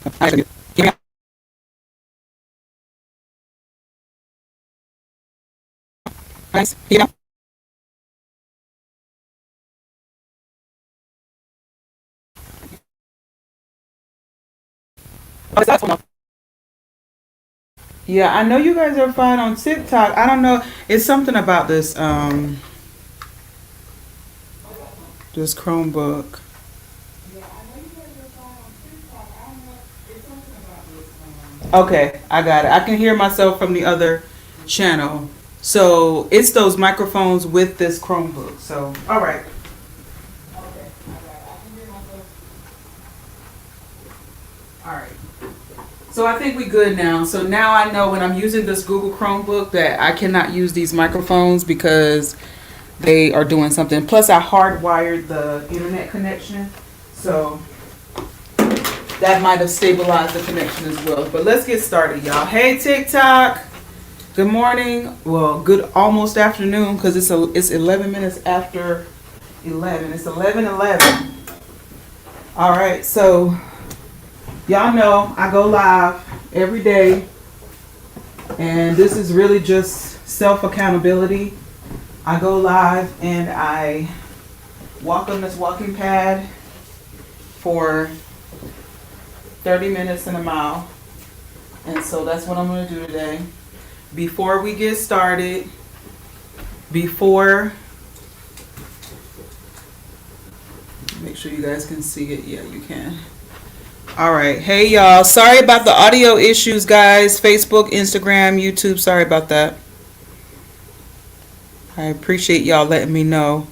Give me nice. Give me Yeah, I know you guys are fine on TikTok. I don't know. It's something about this Chromebook. Okay, I got it. I can hear myself from the other channel. So it's those microphones with this Chromebook. So, all right. All right. So I think we good now. So now I know when I'm using this Google Chromebook that I cannot use these microphones because they are doing something. Plus, I hardwired the internet connection. So that might have stabilized the connection as well. But let's get started, y'all. Hey, TikTok. Good morning. Well, good almost afternoon because it's 11 minutes after 11. It's 11:11. All right. So y'all know I go live every day, and this is really just self accountability. I go live and I walk on this walking pad for 30 minutes and a mile. And so that's what I'm going to do today. Before we get started, before, make sure you guys can see it. Yeah, you can. All right. Hey, y'all. Sorry about the audio issues, guys. Facebook, Instagram, YouTube. Sorry about that. I appreciate y'all letting me know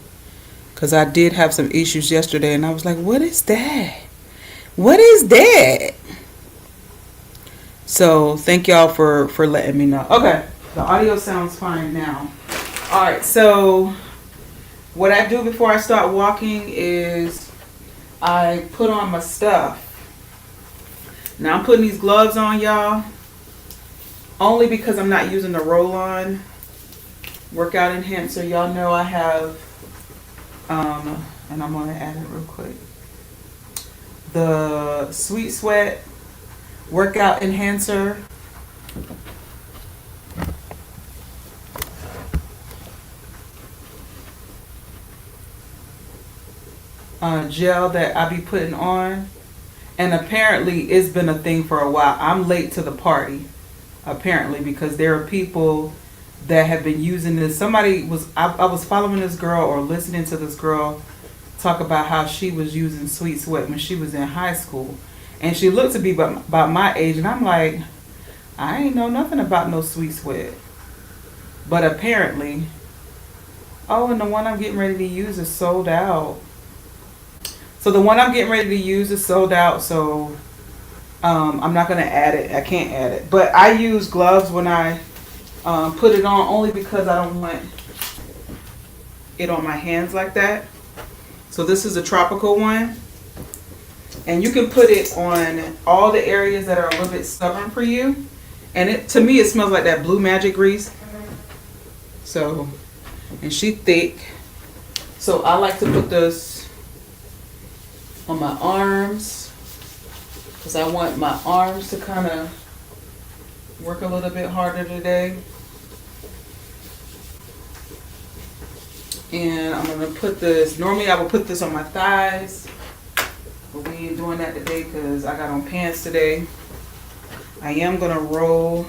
because I did have some issues yesterday and I was like, what is that? What is that? So thank y'all for letting me know. Okay. The audio sounds fine now. All right. So what I do before I start walking is I put on my stuff. Now I'm putting these gloves on, y'all, only because I'm not using the roll-on workout enhancer. Y'all know I have, and I'm gonna add it real quick, the Sweet Sweat workout enhancer. Gel that I be putting on. And apparently it's been a thing for a while. I'm late to the party, apparently, because there are people that have been using this. I was following this girl or listening to this girl talk about how she was using Sweet Sweat when she was in high school. And she looked to be about my age. And I'm like, I ain't know nothing about no Sweet Sweat. But apparently, and the one I'm getting ready to use is sold out. So the one I'm getting ready to use is sold out, so I'm not going to add it. I can't add it. But I use gloves when I put it on, only because I don't want it on my hands like that. So this is a tropical one. And you can put it on all the areas that are a little bit stubborn for you. And to me, it smells like that Blue Magic grease. So, and she thick. So I like to put this on my arms because I want my arms to kind of work a little bit harder today. And I'm going to put this, normally I would put this on my thighs, but we ain't doing that today because I got on pants today. I am going to roll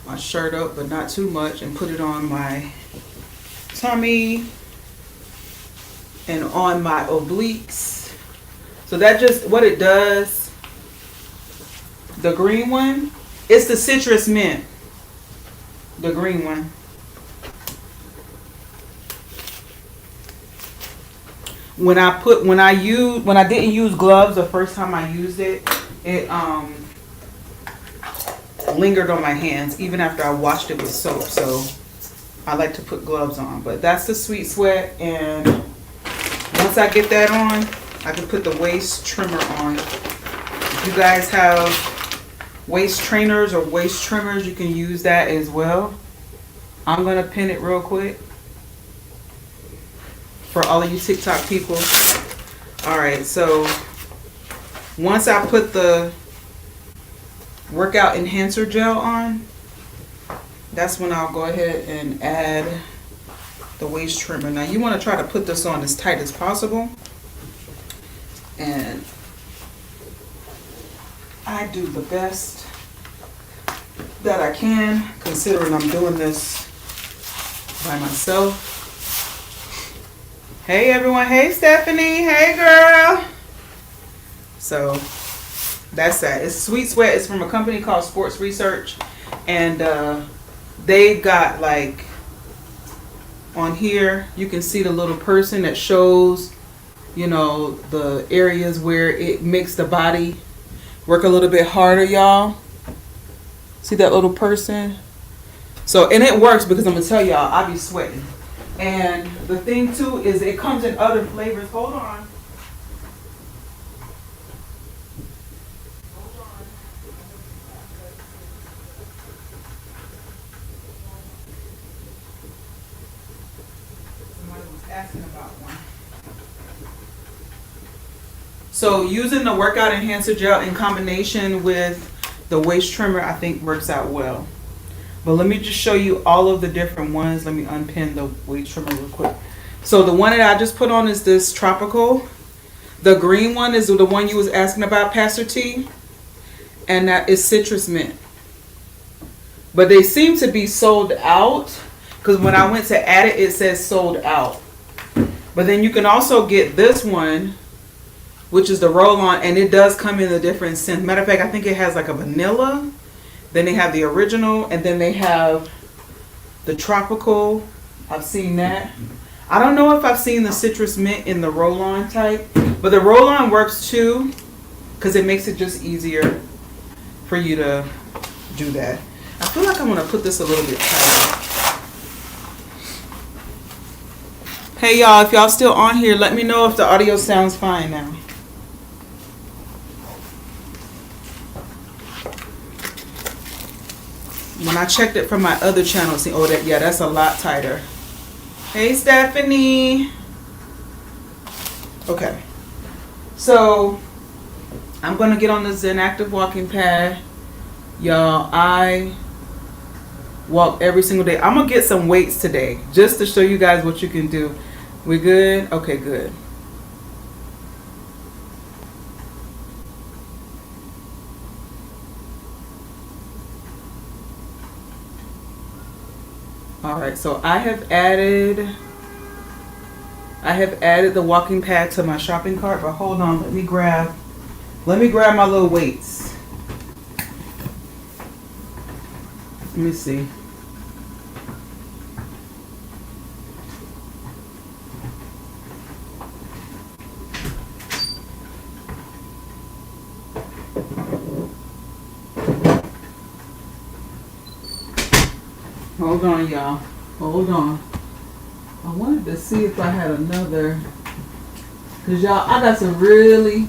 my shirt up, but not too much, and put it on my tummy and on my obliques. So that just what it does. The green one, it's the citrus mint. The green one. When I didn't use gloves the first time I used it, it lingered on my hands even after I washed it with soap. So I like to put gloves on. But that's the Sweet Sweat, and once I get that on, I can put the waist trimmer on. If you guys have waist trainers or waist trimmers, you can use that as well. I'm going to pin it real quick for all of you TikTok people. All right, so once I put the workout enhancer gel on, that's when I'll go ahead and add the waist trimmer. Now you want to try to put this on as tight as possible, and I do the best that I can considering I'm doing this by myself. Hey everyone, hey Stephanie, hey girl. So that's that. It's Sweet Sweat. It's from a company called Sports Research, and they've got like on here you can see the little person that shows, you know, the areas where it makes the body work a little bit harder, y'all. See that little person? So, and it works because I'm gonna tell y'all, I be sweating. And the thing too is it comes in other flavors. Hold on. Somebody was asking about one. So using the workout enhancer gel in combination with the waist trimmer, I think works out well. But let me just show you all of the different ones. Let me unpin the waist trimmer real quick. So the one that I just put on is this tropical. The green one is the one you was asking about, Pastor T. And that is citrus mint. But they seem to be sold out, because when I went to add it, it says sold out. But then you can also get this one, which is the roll-on, and it does come in a different scent. Matter of fact, I think it has like a vanilla. Then they have the original, and then they have the tropical. I've seen that. I don't know if I've seen the citrus mint in the roll-on type, but the roll-on works too, because it makes it just easier for you to do that. I feel like I'm going to put this a little bit tighter. Hey y'all, if y'all still on here, let me know if the audio sounds fine now. When I checked it from my other channel, see, oh, yeah, that's a lot tighter. Hey, Stephanie. Okay. So, I'm going to get on the Zen Active walking pad. Y'all, I walk every single day. I'm going to get some weights today just to show you guys what you can do. We good? Okay, good. All right, so I have added the walking pad to my shopping cart, but hold on, let me grab my little weights. Let me see. Hold on, y'all. Hold on. I wanted to see if I had another. Because, y'all, I got some really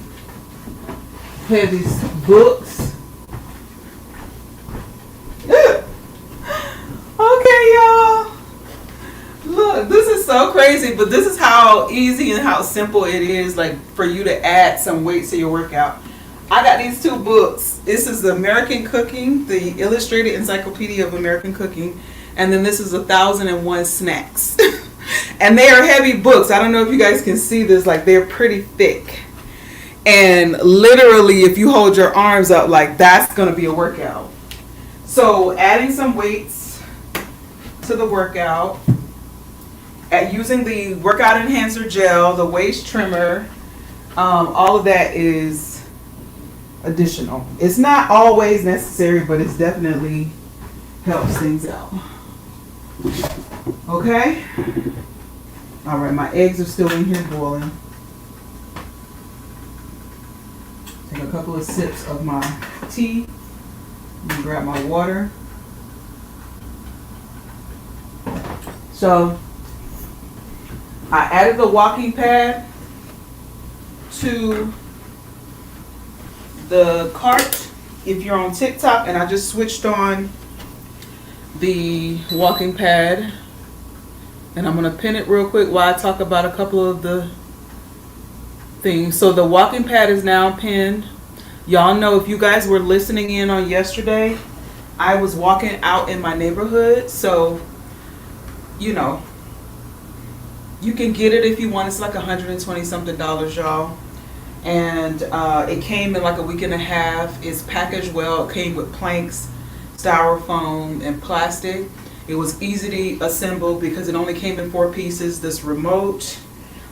heavy books. Okay, y'all. Look, this is so crazy, but this is how easy and how simple it is, like, for you to add some weights to your workout. I got these two books. This is the American Cooking, the Illustrated Encyclopedia of American Cooking. And then this is 1001 Snacks. And they are heavy books. I don't know if you guys can see this. Like, they're pretty thick. And literally, if you hold your arms up, like, that's going to be a workout. So, adding some weights to the workout. Using the workout enhancer gel, the waist trimmer. All of that is additional. It's not always necessary, but it's definitely helps things out. Okay? All right, my eggs are still in here boiling. Take a couple of sips of my tea. And grab my water. So, I added the walking pad to the cart if you're on TikTok, and I just switched on the walking pad, and I'm going to pin it real quick while I talk about a couple of the things. So the walking pad is now pinned. Y'all know, if you guys were listening in on yesterday, I was walking out in my neighborhood. So, you know, you can get it if you want. It's like $120 something, y'all. And it came in like a week and a half. It's packaged well. It came with planks, styrofoam, and plastic. It was easy to assemble because it only came in 4 pieces. This remote,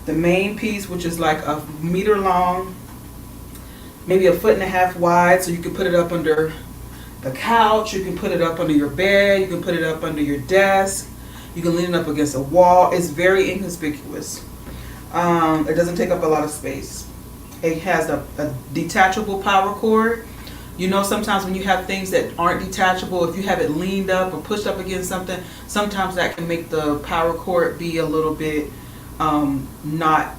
the main piece, which is like a meter long, maybe 1.5 feet wide, so you can put it up under the couch, you can put it up under your bed, you can put it up under your desk, you can lean it up against a wall. It's very inconspicuous. It doesn't take up a lot of space. It has a detachable power cord. You know, sometimes when you have things that aren't detachable, if you have it leaned up or pushed up against something, sometimes that can make the power cord be a little bit not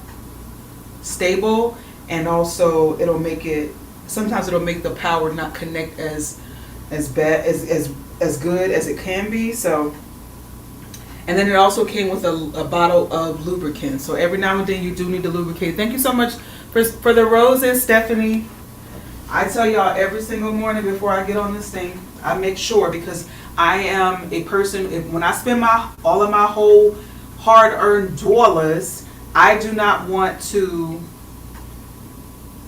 stable, and also it'll make it, sometimes it'll make the power not connect as bad as good as it can be. So, and then it also came with a bottle of lubricant. So every now and then you do need to lubricate. Thank you so much for the roses, Stephanie. I tell y'all every single morning before I get on this thing, I make sure, because I am a person, when I spend all of my whole hard-earned dollars, I do not want to,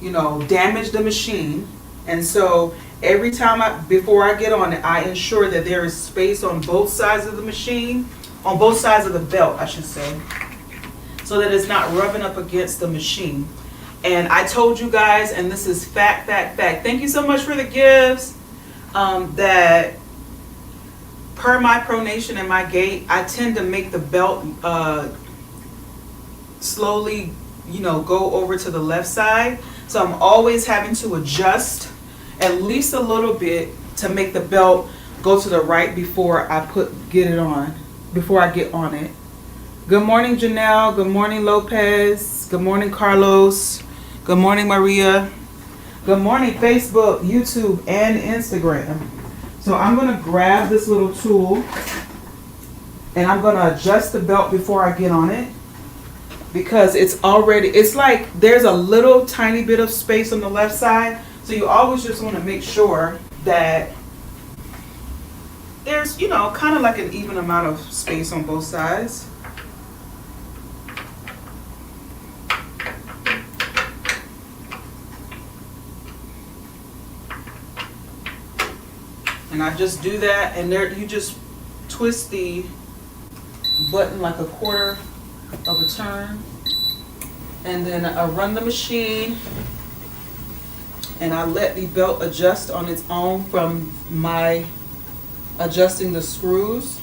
you know, damage the machine. And so every time before I get on it, I ensure that there is space on both sides of the machine, on both sides of the belt, I should say, so that it's not rubbing up against the machine. And I told you guys, and this is fact. Thank you so much for the gifts. That per my pronation and my gait, I tend to make the belt slowly, you know, go over to the left side. So I'm always having to adjust at least a little bit to make the belt go to the right before I get on it. Good morning, Janelle. Good morning, Lopez. Good morning, Carlos. Good morning, Maria. Good morning, Facebook, YouTube, and Instagram. So I'm going to grab this little tool and I'm going to adjust the belt before I get on it, because it's like there's a little tiny bit of space on the left side. So you always just want to make sure that there's, you know, kind of like an even amount of space on both sides. And I just do that, and there you just twist the button like a quarter of a turn, and then I run the machine, and I let the belt adjust on its own from my adjusting the screws.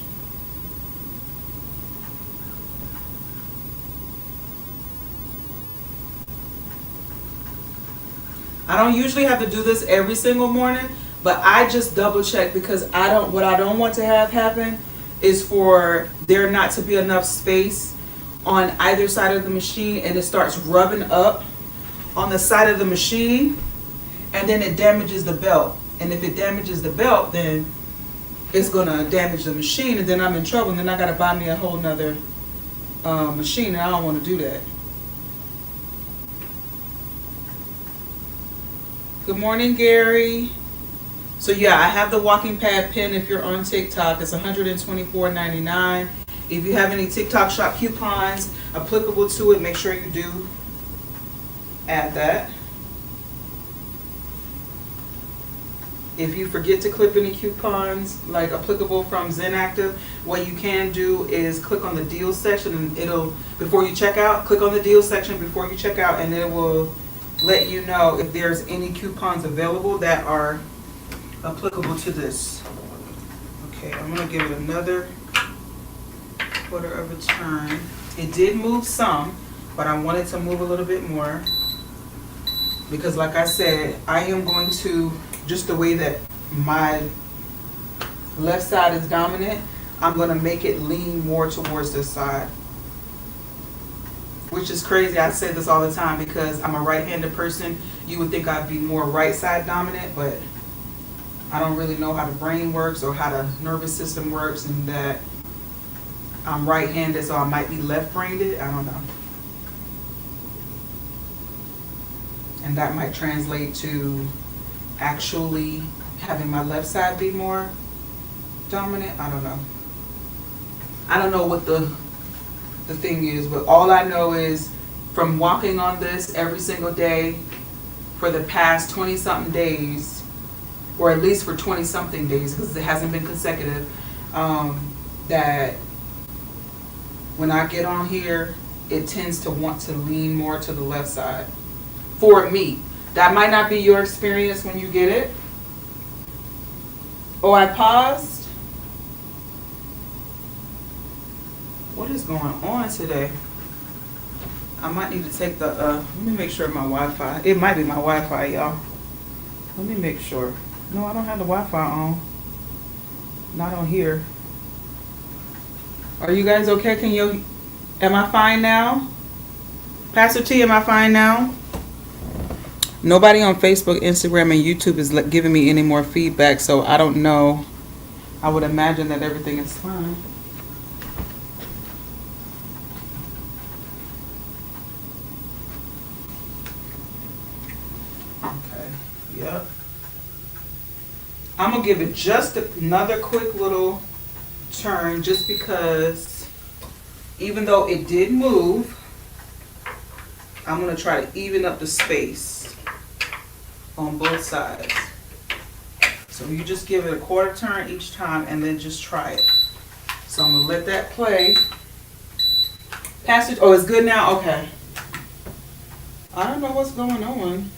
I don't usually have to do this every single morning, but I just double check, because what I don't want to have happen is for there not to be enough space on either side of the machine, and it starts rubbing up on the side of the machine, and then it damages the belt. And if it damages the belt, then it's gonna damage the machine, and then I'm in trouble, and then I gotta buy me a whole nother machine, and I don't want to do that. Good morning, Gary. So yeah, I have the walking pad pin. If you're on TikTok, it's $124.99. If you have any TikTok shop coupons applicable to it, make sure you do add that. If you forget to clip any coupons like applicable from ZenActive, what you can do is click on the deal section, and it'll, before you check out, click on the deal section before you check out, and it will let you know if there's any coupons available that are applicable to this. Okay, I'm gonna give it another quarter of a turn. It did move some, but I wanted to move a little bit more, because like I said, I am going to, just the way that my left side is dominant, I'm going to make it lean more towards this side. Which is crazy. I say this all the time because I'm a right-handed person. You would think I'd be more right side dominant, but I don't really know how the brain works or how the nervous system works, and that I'm right-handed, so I might be left-brained. I don't know. And that might translate to actually having my left side be more dominant. I don't know. I don't know what the thing is, but all I know is from walking on this every single day for the past 20 something days, or at least for 20 something days, because it hasn't been consecutive, that when I get on here, it tends to want to lean more to the left side for me. That might not be your experience when you get it. Oh, I paused. What is going on today? I might need to take the, let me make sure my Wi-Fi, it might be my Wi-Fi, y'all. Let me make sure. No, I don't have the Wi-Fi on. Not on here. Are you guys okay? Am I fine now? Pastor T, am I fine now? Nobody on Facebook, Instagram, and YouTube is giving me any more feedback, so I don't know. I would imagine that everything is fine. Okay, yep. I'm going to give it just another quick little turn, just because even though it did move, I'm going to try to even up the space on both sides. So you just give it a quarter turn each time and then just try it. So I'm going to let that play. Pastor, oh, it's good now? Okay. I don't know what's going on.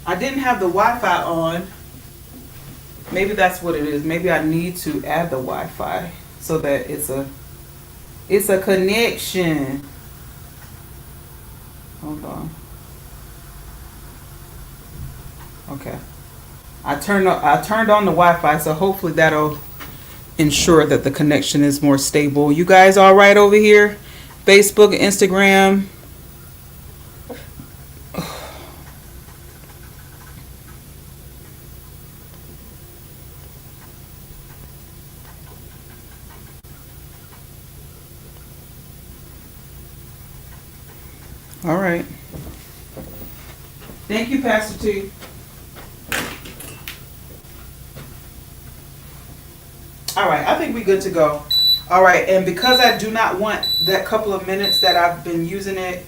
I didn't have the Wi-Fi on. Maybe that's what it is. Maybe I need to add the Wi-Fi so that it's a connection. Hold on. Okay. I turned on the Wi-Fi, so hopefully that'll ensure that the connection is more stable. You guys all right over here? Facebook, Instagram. All right. Thank you, Pastor T. All right, I think we're good to go. All right, and because I do not want that couple of minutes that I've been using it,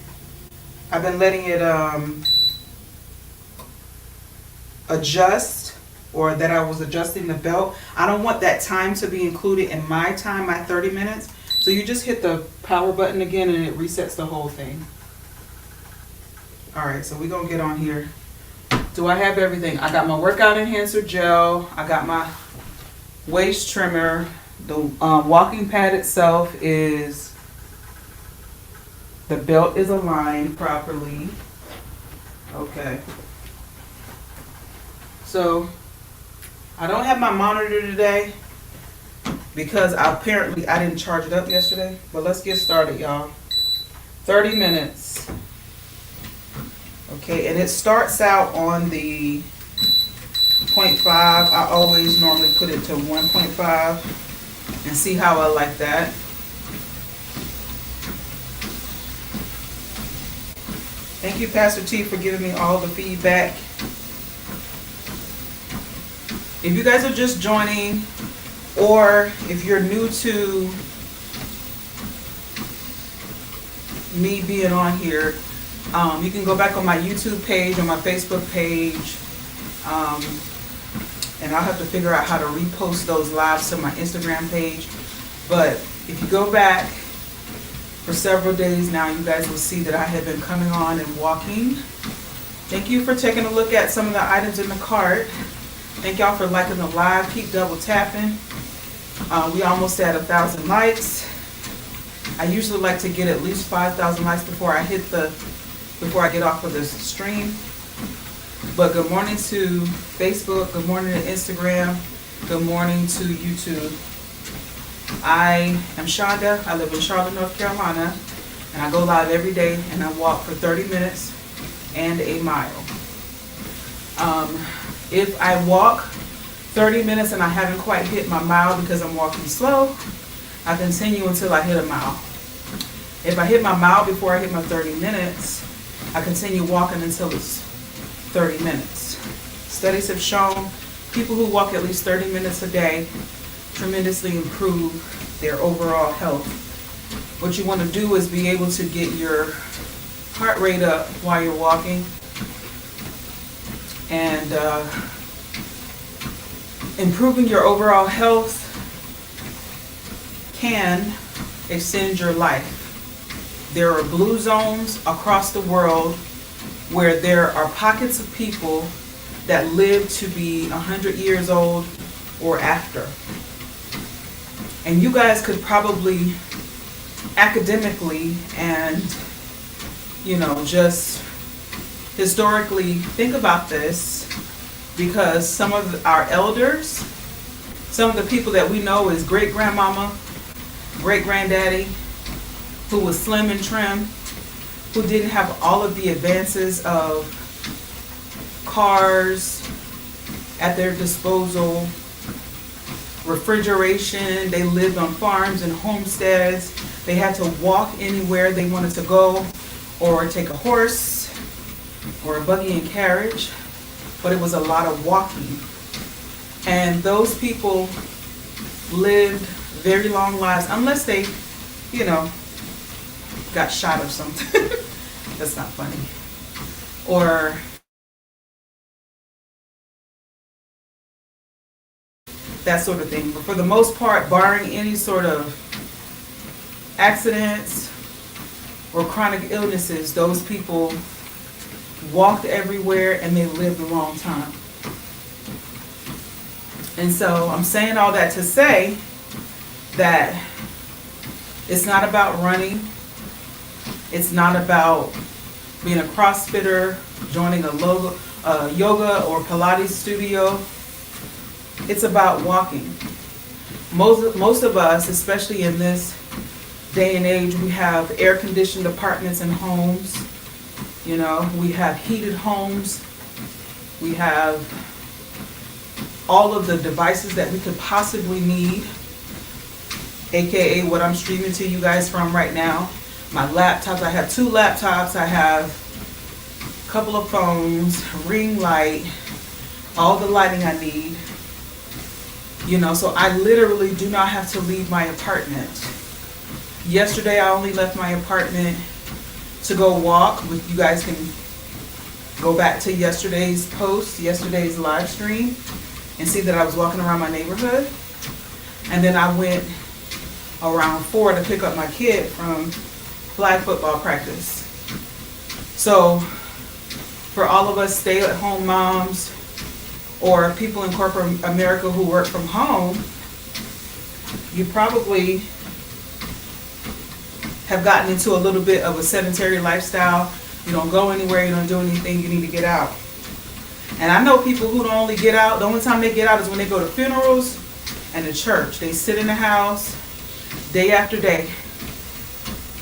I've been letting it adjust, or that I was adjusting the belt. I don't want that time to be included in my time, my 30 minutes. So you just hit the power button again and it resets the whole thing. All right, so we're going to get on here. Do I have everything? I got my workout enhancer gel. I got my waist trimmer. The walking pad itself is, the belt is aligned properly. Okay. So I don't have my monitor today because apparently I didn't charge it up yesterday. But let's get started, y'all. 30 minutes. Okay, and it starts out on the 0.5. I always normally put it to 1.5 and see how I like that. Thank you, Pastor T, for giving me all the feedback. If you guys are just joining, or if you're new to me being on here, you can go back on my YouTube page, on my Facebook page, and I'll have to figure out how to repost those lives to my Instagram page. But if you go back for several days now, you guys will see that I have been coming on and walking. Thank you for taking a look at some of the items in the cart. Thank y'all for liking the live. Keep double tapping. We almost at 1,000 likes. I usually like to get at least 5,000 likes before I get off of this stream. But good morning to Facebook, good morning to Instagram, good morning to YouTube. I am Shonda. I live in Charlotte, North Carolina, and I go live every day and I walk for 30 minutes and a mile. If I walk 30 minutes and I haven't quite hit my mile because I'm walking slow, I continue until I hit a mile. If I hit my mile before I hit my 30 minutes, I continue walking until it's 30 minutes. Studies have shown people who walk at least 30 minutes a day tremendously improve their overall health. What you want to do is be able to get your heart rate up while you're walking, and improving your overall health can extend your life. There are blue zones across the world where there are pockets of people that live to be 100 years old or after. And you guys could probably academically and, just historically think about this, because some of our elders, some of the people that we know as great-grandmama, great-granddaddy, who was slim and trim, who didn't have all of the advances of cars at their disposal, refrigeration, they lived on farms and homesteads, they had to walk anywhere they wanted to go, or take a horse, or a buggy and carriage, but it was a lot of walking. And those people lived very long lives, unless they, got shot or something. That's not funny. Or that sort of thing. But for the most part, barring any sort of accidents or chronic illnesses, those people walked everywhere and they lived a long time. And so I'm saying all that to say that it's not about running. It's not about being a CrossFitter, joining a yoga or Pilates studio. It's about walking. Most of us, especially in this day and age, we have air-conditioned apartments and homes. We have heated homes. We have all of the devices that we could possibly need, aka what I'm streaming to you guys from right now. My laptops, I have 2 laptops, I have a couple of phones, ring light, all the lighting I need. So I literally do not have to leave my apartment. Yesterday I only left my apartment to go walk. You guys can go back to yesterday's post, yesterday's live stream, and see that I was walking around my neighborhood. And then I went around 4 to pick up my kid from flag football practice. So for all of us stay-at-home moms or people in corporate America who work from home, you probably have gotten into a little bit of a sedentary lifestyle. You don't go anywhere, you don't do anything, you need to get out. And I know people who don't only get out, the only time they get out is when they go to funerals and to church. They sit in the house day after day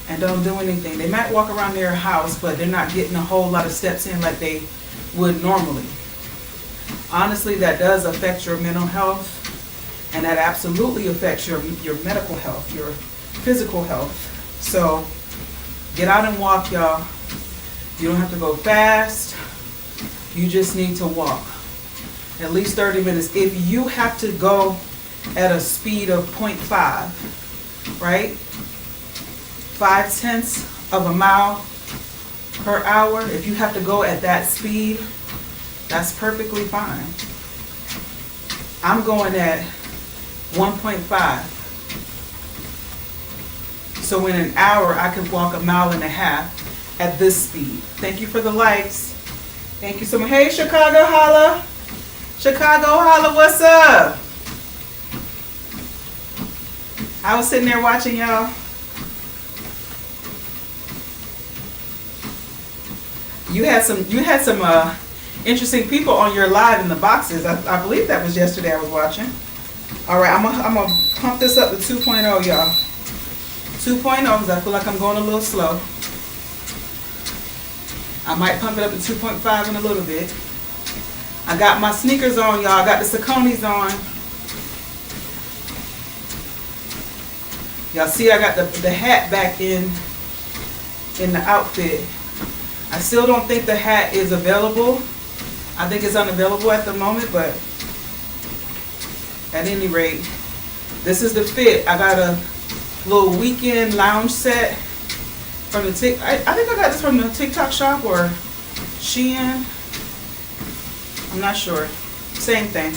and don't do anything. They might walk around their house, but they're not getting a whole lot of steps in like they would normally. Honestly, that does affect your mental health, and that absolutely affects your medical health, your physical health. So get out and walk, y'all. You don't have to go fast. You just need to walk. At least 30 minutes. If you have to go at a speed of 0.5, right? 0.5 of a mile per hour. If you have to go at that speed, that's perfectly fine. I'm going at 1.5. So in an hour, I could walk 1.5 miles at this speed. Thank you for the likes. Thank you so much. Hey, Chicago Holla. Chicago Holla, what's up? I was sitting there watching y'all. You had some interesting people on your live in the boxes. I believe that was yesterday I was watching. All right, I'm gonna pump this up to 2.0, y'all. 2.0 because I feel like I'm going a little slow. I might pump it up to 2.5 in a little bit. I got my sneakers on, y'all. I got the Sauconys on. Y'all see I got the hat back in the outfit. I still don't think the hat is available I think it's unavailable at the moment, but at any rate, this is the fit. I got a little weekend lounge set from the I think I got this from the TikTok shop or Shein. I'm not sure. Same thing.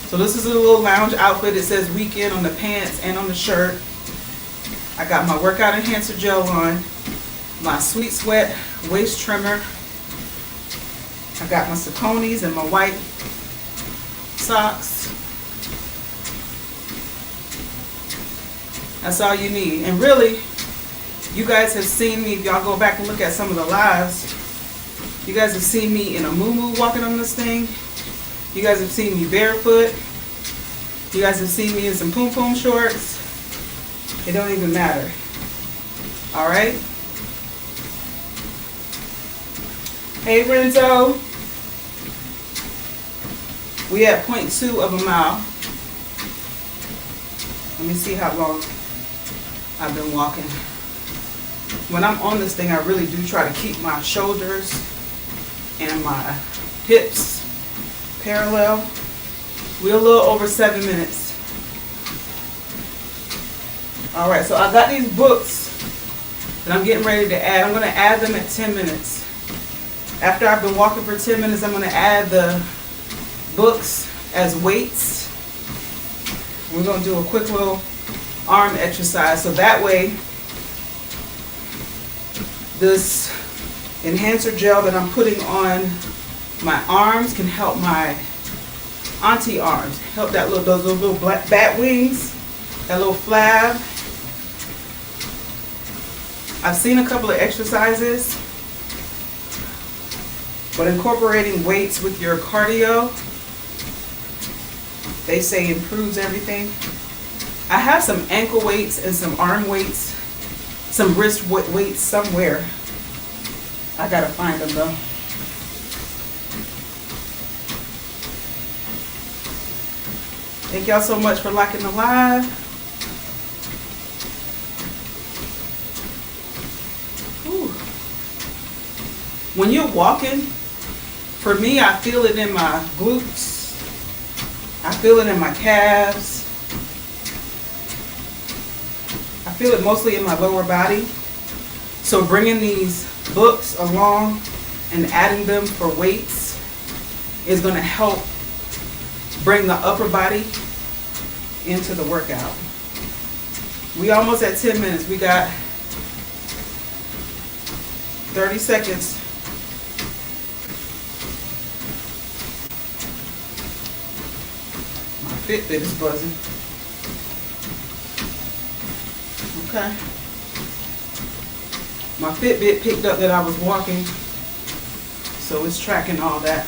So this is a little lounge outfit. It says weekend on the pants and on the shirt. I got my workout enhancer gel on, my Sweet Sweat waist trimmer. I got my Saucony's and my white socks. That's all you need. And really, you guys have seen me, if y'all go back and look at some of the lives, you guys have seen me in a muumuu walking on this thing. You guys have seen me barefoot. You guys have seen me in some poom poom shorts. It don't even matter. All right? Hey Renzo. We at 0.2 of a mile. Let me see how long I've been walking. When I'm on this thing, I really do try to keep my shoulders and my hips parallel. We're a little over 7 minutes. All right, so I got these books that I'm getting ready to add. I'm going to add them at 10 minutes. After I've been walking for 10 minutes, I'm going to add the books as weights. We're going to do a quick little arm exercise. So that way, this enhancer gel that I'm putting on my arms can help my auntie arms. Help that those little black bat wings, that little flab. I've seen a couple of exercises, but incorporating weights with your cardio, they say improves everything. I have some ankle weights and some arm weights, some wrist weights somewhere. I gotta find them though. Thank y'all so much for liking the live. Whew. When you're walking, for me, I feel it in my glutes. I feel it in my calves. I feel it mostly in my lower body. So bringing these books along and adding them for weights is going to help bring the upper body into the workout. We almost at 10 minutes. We got 30 seconds. My Fitbit is buzzing. Okay. My Fitbit picked up that I was walking, so it's tracking all that.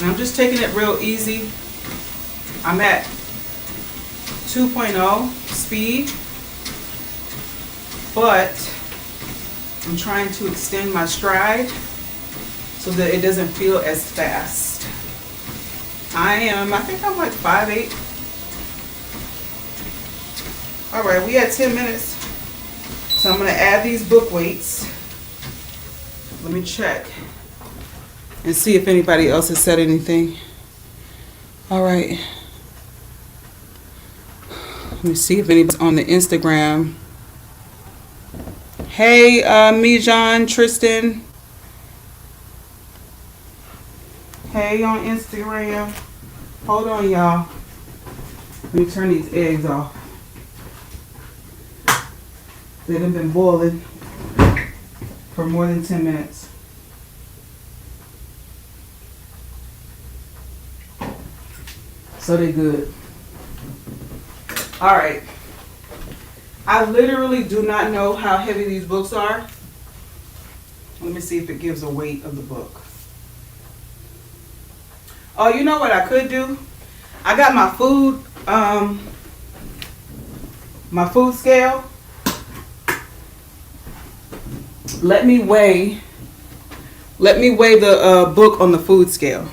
And I'm just taking it real easy. I'm at 2.0 speed, but I'm trying to extend my stride so that it doesn't feel as fast. I think I'm like 5'8". All right, we had 10 minutes. So I'm gonna add these book weights. Let me check and see if anybody else has said anything. All right. Let me see if anybody's on the Instagram. Hey, Mijan, Tristan. Hey, on Instagram. Hold on, y'all. Let me turn these eggs off. They've been boiling for more than 10 minutes. So they're good. All right. I literally do not know how heavy these books are. Let me see if it gives a weight of the book. Oh, you know what I could do? I got my food scale. Let me weigh the book on the food scale.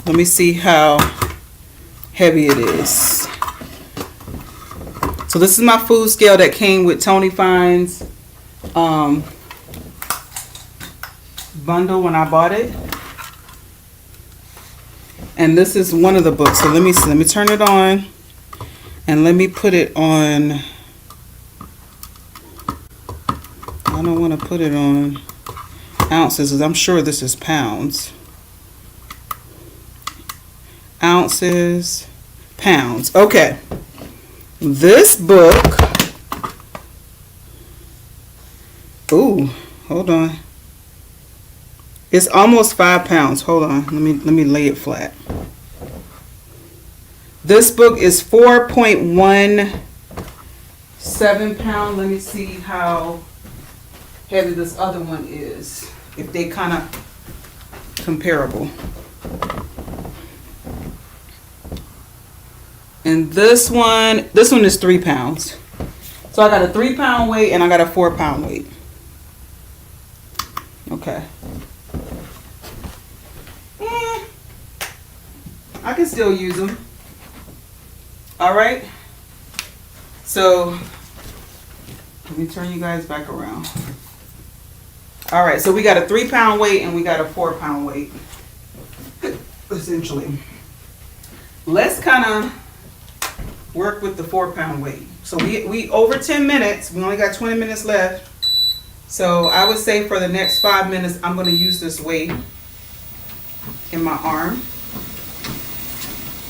Let me see how heavy it is. So this is my food scale that came with Tony Fines bundle when I bought it. And this is one of the books. So let me turn it on and let me put it on. I don't want to put it on ounces because I'm sure this is pounds. Ounces, pounds. Okay. This book. Ooh, hold on. It's almost 5 pounds. Hold on. Let me lay it flat. This book is 4.17 pounds. Let me see how heavy this other one is. If they kind of comparable. And this one is 3 pounds. So I got a 3 pound weight and I got a 4 pound weight. Okay. I can still use them. All right. So let me turn you guys back around. All right. So we got a 3 pound weight and we got a 4 pound weight. Essentially. Let's kind of work with the 4 pound weight. So we over 10 minutes. We only got 20 minutes left. So I would say for the next 5 minutes, I'm going to use this weight in my arm.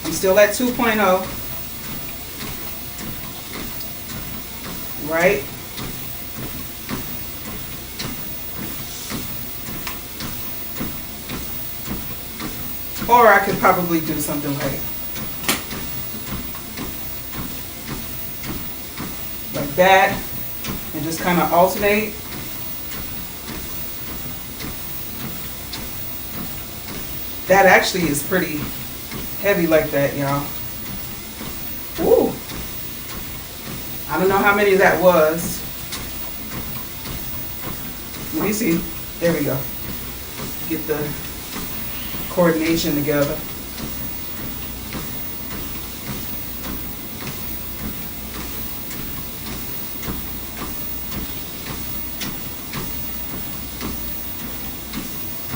I'm still at 2.0. Right? Or I could probably do something like that and just kind of alternate. That actually is pretty heavy like that, y'all. Ooh. I don't know how many that was. Let me see. There we go. Get the coordination together.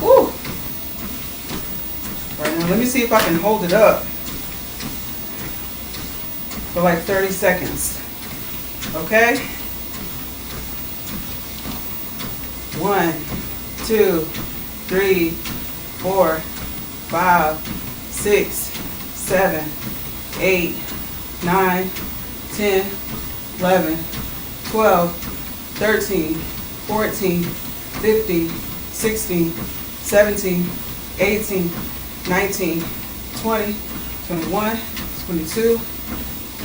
Ooh. Right now, let me see if I can hold it up for like 30 seconds. Okay? 1, 2, 3, 4, 5, 6, 7, 8, 9, 10, 11, 12, 13, 14, 15, 16, 17, 18, 19, 20, 21, 22,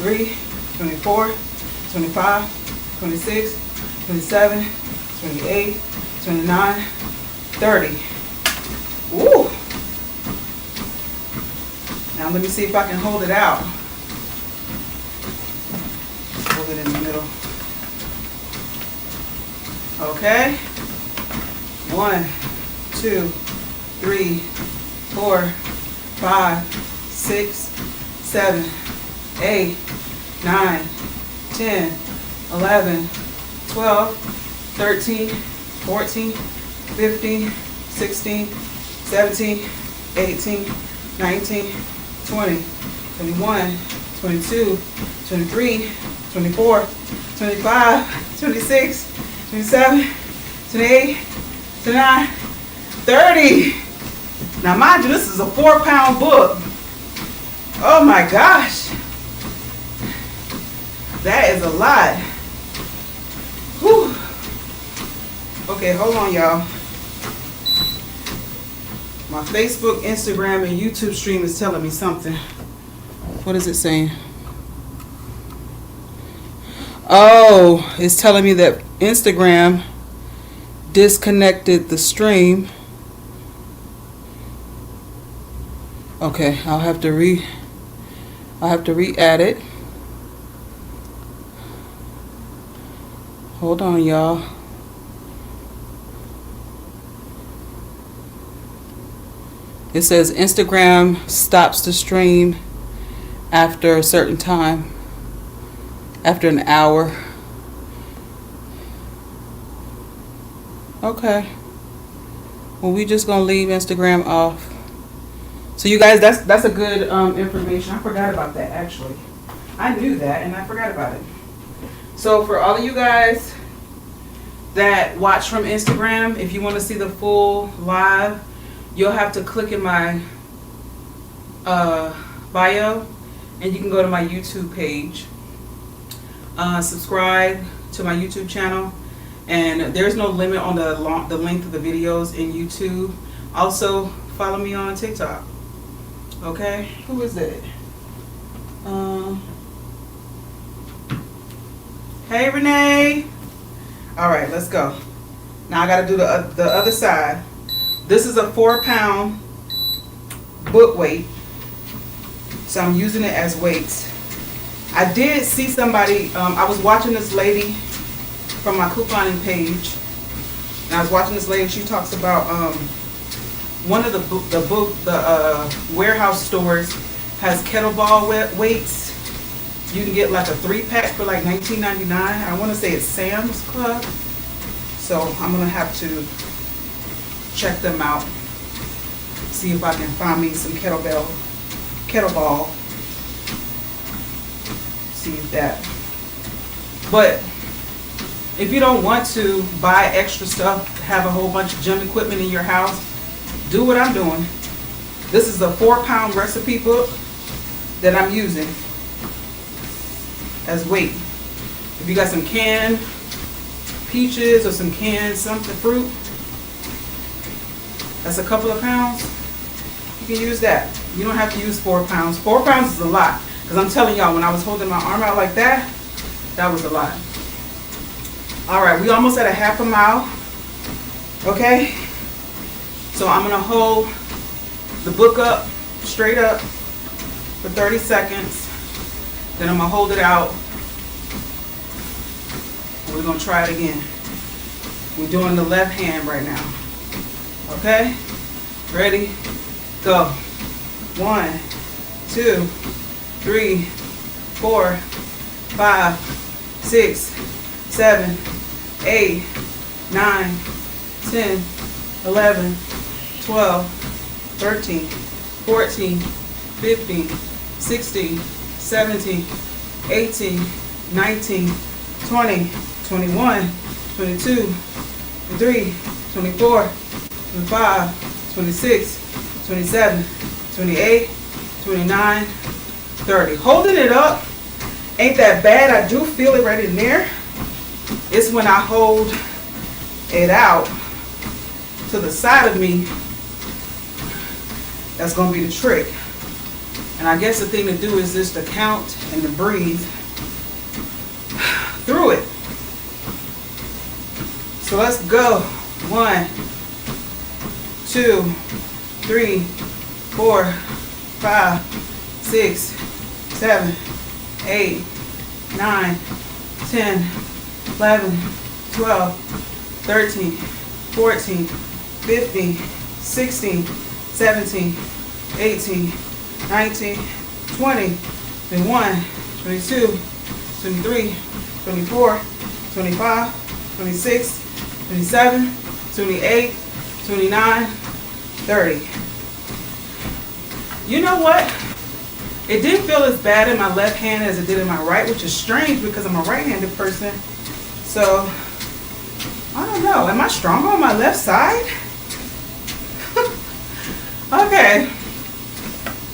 23, 24, 25, 26, 27, 28, 29, 30. Ooh. Now let me see if I can hold it out. Hold it in the middle. Okay. 1, 2, 3, 4, 5, 6, 7, 8, 9, 10, 11, 12, 13, 14, 15, 16, 17, 18, 19, 20, 21, 22, 23, 24, 25, 26, 27, 28, 29, 30. Now mind you, this is a 4 pound book. Oh my gosh. That is a lot. Whew. Okay, hold on, y'all. My Facebook, Instagram, and YouTube stream is telling me something. What is it saying? Oh, it's telling me that Instagram disconnected the stream. Okay, I'll have to re-add it. Hold on, y'all. It says Instagram stops the stream after a certain time, after an hour. Okay. Well, we just gonna leave Instagram off. So you guys, that's a good information. I forgot about that actually. I knew that and I forgot about it. So for all of you guys that watch from Instagram, if you want to see the full live, you'll have to click in my bio, and you can go to my YouTube page. Subscribe to my YouTube channel, and there's no limit on the length of the videos in YouTube. Also, follow me on TikTok. Okay, who is that? Hey Renee. All right, let's go. Now I got to do the other side. This is a 4-pound book weight, so I'm using it as weights. I did see somebody. I was watching this lady from my couponing page, and I was watching this lady. She talks about one of the warehouse stores has kettlebell weights. You can get like a 3-pack for like $19.99. I want to say it's Sam's Club. So I'm gonna have to check them out. See if I can find me some kettlebell. See if that. But if you don't want to buy extra stuff, have a whole bunch of gym equipment in your house, do what I'm doing. This is a 4-pound recipe book that I'm using as weight. If you got some canned peaches or some canned something fruit, that's a couple of pounds, you can use that. You don't have to use 4 pounds. 4 pounds is a lot, because I'm telling y'all, when I was holding my arm out like that, that was a lot. All right, we almost at a half a mile. Okay, so I'm gonna hold the book up, straight up, for 30 seconds. Then I'm gonna hold it out. We're gonna try it again. We're doing the left hand right now. Okay? Ready? Go. 1, 2, 3, 4, 5, 6, 7, 8, 9, 10, 11, 12, 13, 14, 15, 16, 17, 18, 19, 20, 21, 22, 23, 24, 25, 26, 27, 28, 29, 30. Holding it up ain't that bad. I do feel it right in there. It's when I hold it out to the side of me that's going to be the trick. And I guess the thing to do is just to count and to breathe through it. So let's go. 1, 2, 3, 4, 5, 6, 7, 8, 9, 10, 11, 12, 13, 14, 15, 16, 17, 18, 19, 20, 21, 22, 23, 24, 25, 26, 27, 28, 29, 30. You know what? It didn't feel as bad in my left hand as it did in my right, which is strange because I'm a right-handed person. So, I don't know. Am I stronger on my left side? Okay.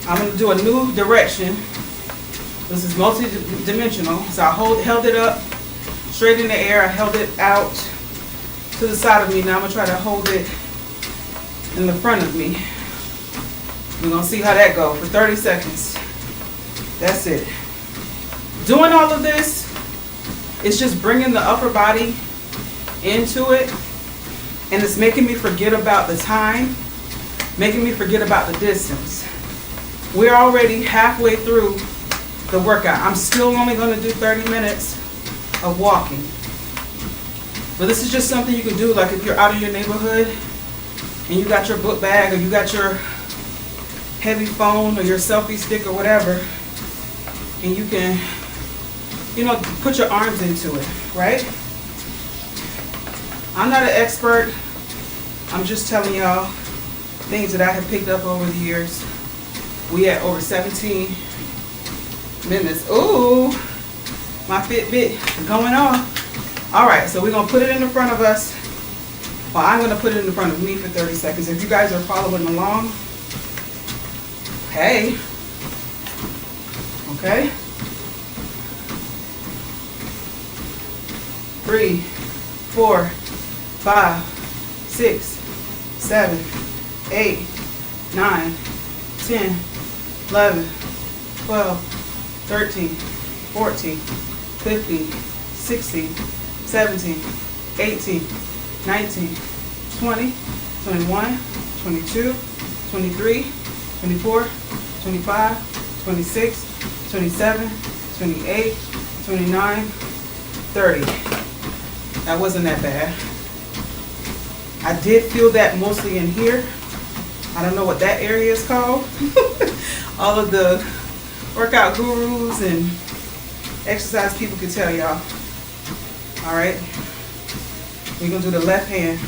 I'm going to do a new direction. This is multi-dimensional. So I held it up straight in the air. I held it out to the side of me. Now I'm going to try to hold it in the front of me. We're going to see how that goes for 30 seconds. That's it. Doing all of this, it's just bringing the upper body into it. And it's making me forget about the time, making me forget about the distance. We're already halfway through the workout. I'm still only going to do 30 minutes of walking. But this is just something you can do, like if you're out in your neighborhood and you got your book bag or you got your heavy phone or your selfie stick or whatever, and you can, you know, put your arms into it, right? I'm not an expert. I'm just telling y'all things that I have picked up over the years. We at over 17 minutes. Ooh, my Fitbit going off. All right, so we're gonna put it in the front of us. Well, I'm gonna put it in the front of me for 30 seconds. If you guys are following along, hey, okay. 3, 4, 5, 6, 7, 8, 9, 10, 11, 12, 13, 14, 15, 16, 17, 18, 19, 20, 21, 22, 23, 24, 25, 26, 27, 28, 29, 30. That wasn't that bad. I did feel that mostly in here. I don't know what that area is called. All of the workout gurus and exercise people can tell y'all. All right. We're going to do the left hand.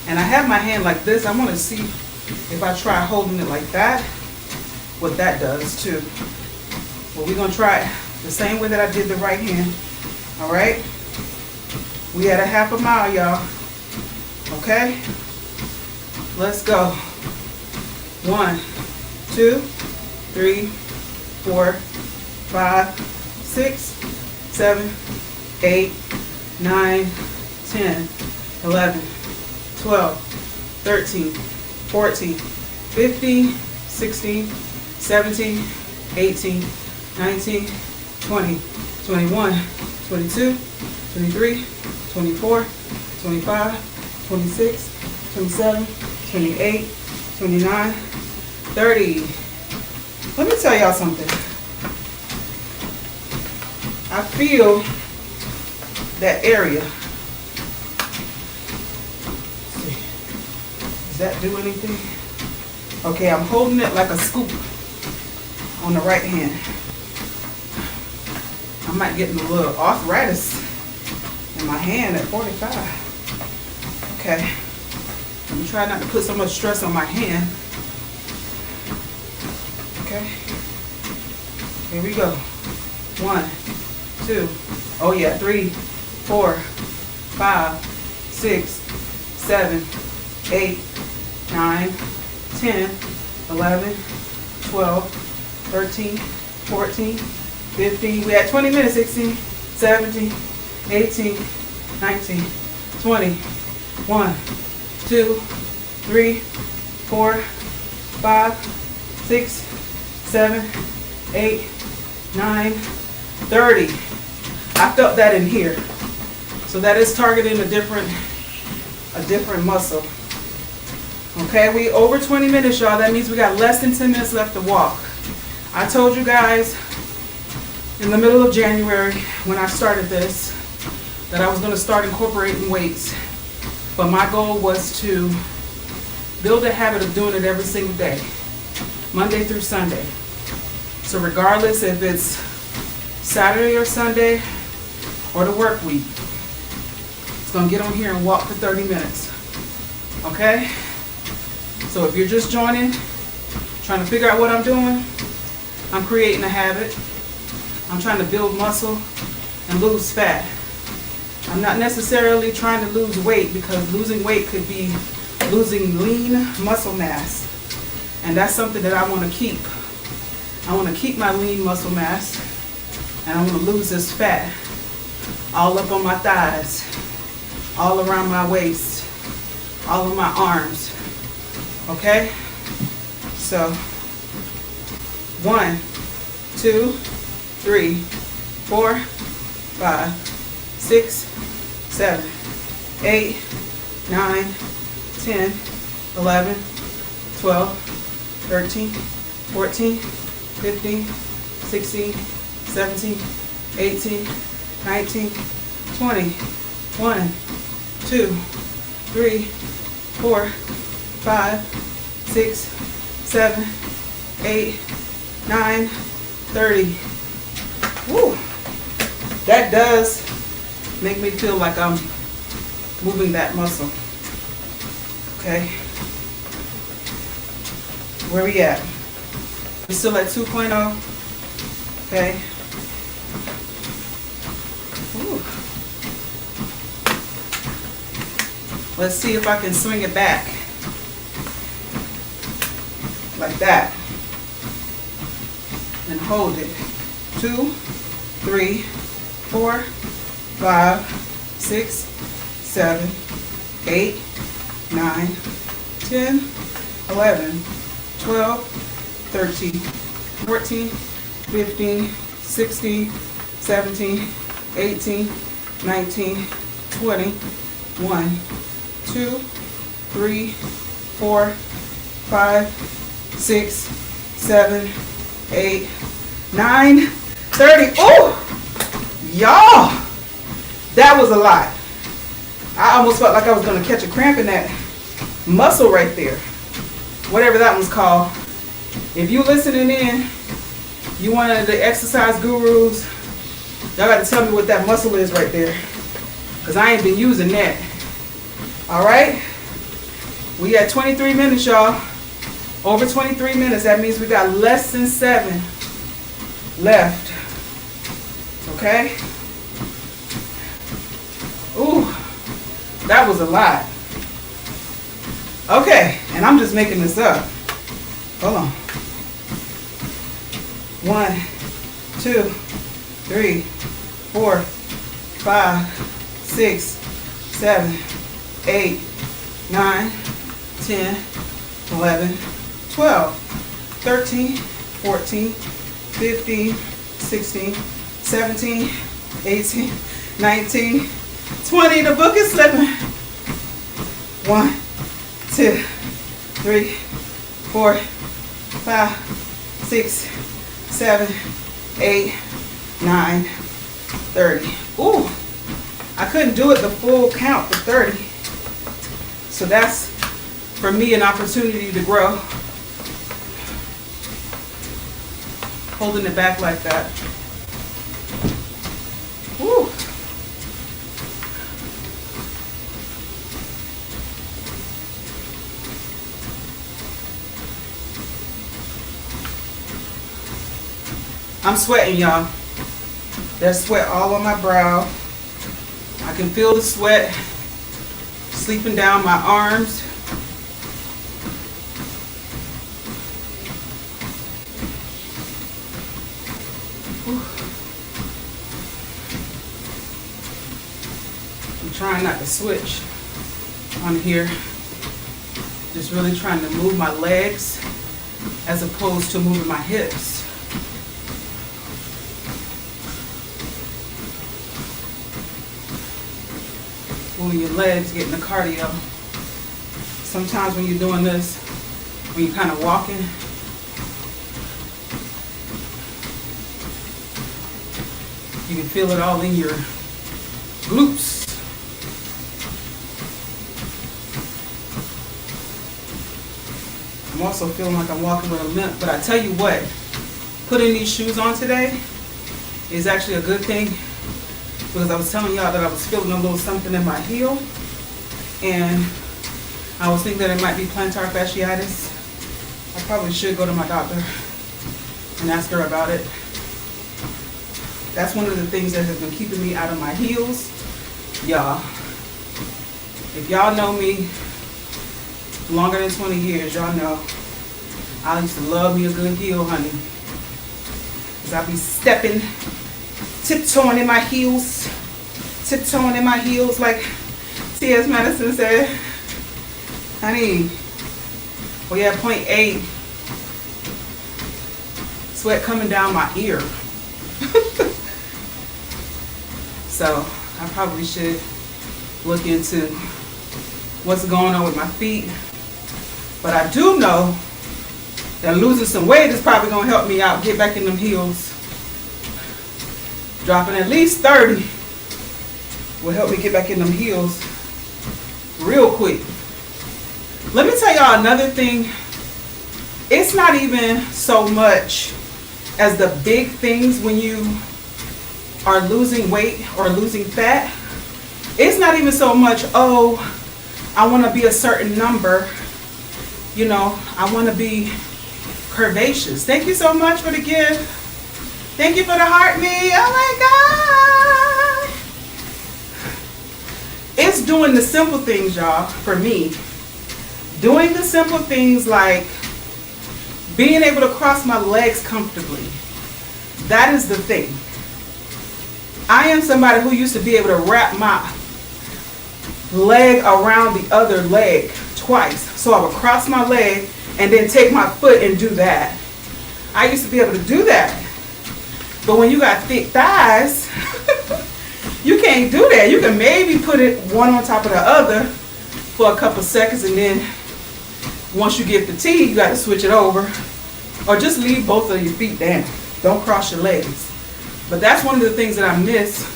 And I have my hand like this. I want to see if I try holding it like that, what that does too. But we're going to try it the same way that I did the right hand. All right. We had a half a mile, y'all. Okay. Let's go. 1, 2, 3, 4, 5, 6, 7, 8, 9, 10, 11, 12, 13, 14, 15, 16, 17, 18, 19, 20, 21, 22, 23, 24, 25, 26, 27, 28, 29, 30. Let me tell y'all something. I feel that area. Let's see. Does that do anything? Okay, I'm holding it like a scoop on the right hand. I might get a little arthritis in my hand at 45. Okay. Let me try not to put so much stress on my hand. Okay. Here we go. 1, 2, oh yeah, 3, 4, 5, 6, 7, 8, 9, 10, 11, 12, 13, 14, 15. We had 20 minutes, 16, 17, 18, 19, 20, 1, 2, 3, 4, 5, 6, 7, 8, 9, 30. I felt that in here. So that is targeting a different muscle. Okay, we over 20 minutes, y'all. That means we got less than 10 minutes left to walk. I told you guys in the middle of January when I started this that I was going to start incorporating weights. But my goal was to build a habit of doing it every single day, Monday through Sunday. So regardless if it's Saturday or Sunday or the work week, it's going to get on here and walk for 30 minutes. Okay? So if you're just joining, trying to figure out what I'm doing, I'm creating a habit. I'm trying to build muscle and lose fat. I'm not necessarily trying to lose weight, because losing weight could be losing lean muscle mass. And that's something that I want to keep. I want to keep my lean muscle mass, and I want to lose this fat all up on my thighs, all around my waist, all of my arms. Okay? So 1, 2, 3, 4, 5, 6, 7, 8, 9, 10, 11, 12, 13, 14, 15, 16, 17, 18, 19, 20, 1, 2, 3, 4, 5, 6, 7, 8, 9, 30. Woo! That does Make me feel like I'm moving that muscle. Okay. Where we at? We're still at 2.0. Okay. Ooh. Let's see if I can swing it back. Like that. And hold it. 2, 3, 4, 5, 6, 7, 8, 9, 10, 11, 12, 13, 14, 15, 16, 17, 18, 19, 20, 1, 2, 3, 4, 5, 6, 7, 8, 9, 30. Oh, y'all, that was a lot. I almost felt like I was going to catch a cramp in that muscle right there. Whatever that one's called. If you listening in, you one of the exercise gurus, y'all got to tell me what that muscle is right there. Because I ain't been using that. All right? We at 23 minutes, y'all. Over 23 minutes. That means we got less than 7 left. Okay? Ooh, that was a lot. Okay, and I'm just making this up. Hold on. 1, 2, 3, 4, 5, 6, 7, 8, 9, 10, 11, 12, 13, 14, 15, 16, 17, 18, 19, 20. The book is slipping. 1, 2, 3, 4, 5, 6, 7, 8, 9, 30. Ooh, I couldn't do it the full count for 30. So that's, for me, an opportunity to grow. Holding it back like that. Woo. I'm sweating, y'all. There's sweat all on my brow. I can feel the sweat sleeping down my arms. I'm trying not to switch on here. Just really trying to move my legs as opposed to moving my hips. Moving your legs, getting the cardio. Sometimes when you're doing this, when you're kind of walking, you can feel it all in your glutes. I'm also feeling like I'm walking with a limp, but I tell you what, putting these shoes on today is actually a good thing, because I was telling y'all that I was feeling a little something in my heel, and I was thinking that it might be plantar fasciitis. I probably should go to my doctor and ask her about it. That's one of the things that has been keeping me out of my heels. Y'all, if y'all know me longer than 20 years, y'all know I used to love me a good heel, honey. Because I be stepping, tiptoeing in my heels like T.S. Madison said. Honey, we at point 8, sweat coming down my ear. So I probably should look into what's going on with my feet. But I do know that losing some weight is probably going to help me out, get back in them heels. Dropping at least 30 will help me get back in them heels real quick. Let me tell y'all another thing. It's not even so much as the big things when you are losing weight or losing fat. It's not even so much, oh, I want to be a certain number. You know, I want to be curvaceous. Thank you so much for the gift. Thank you for the heart me. Oh my God. It's doing the simple things, y'all, for me. Doing the simple things like being able to cross my legs comfortably. That is the thing. I am somebody who used to be able to wrap my leg around the other leg twice. So I would cross my leg and then take my foot and do that. I used to be able to do that. But when you got thick thighs, you can't do that. You can maybe put it one on top of the other for a couple seconds, and then once you get fatigued, you got to switch it over. Or just leave both of your feet down. Don't cross your legs. But that's one of the things that I miss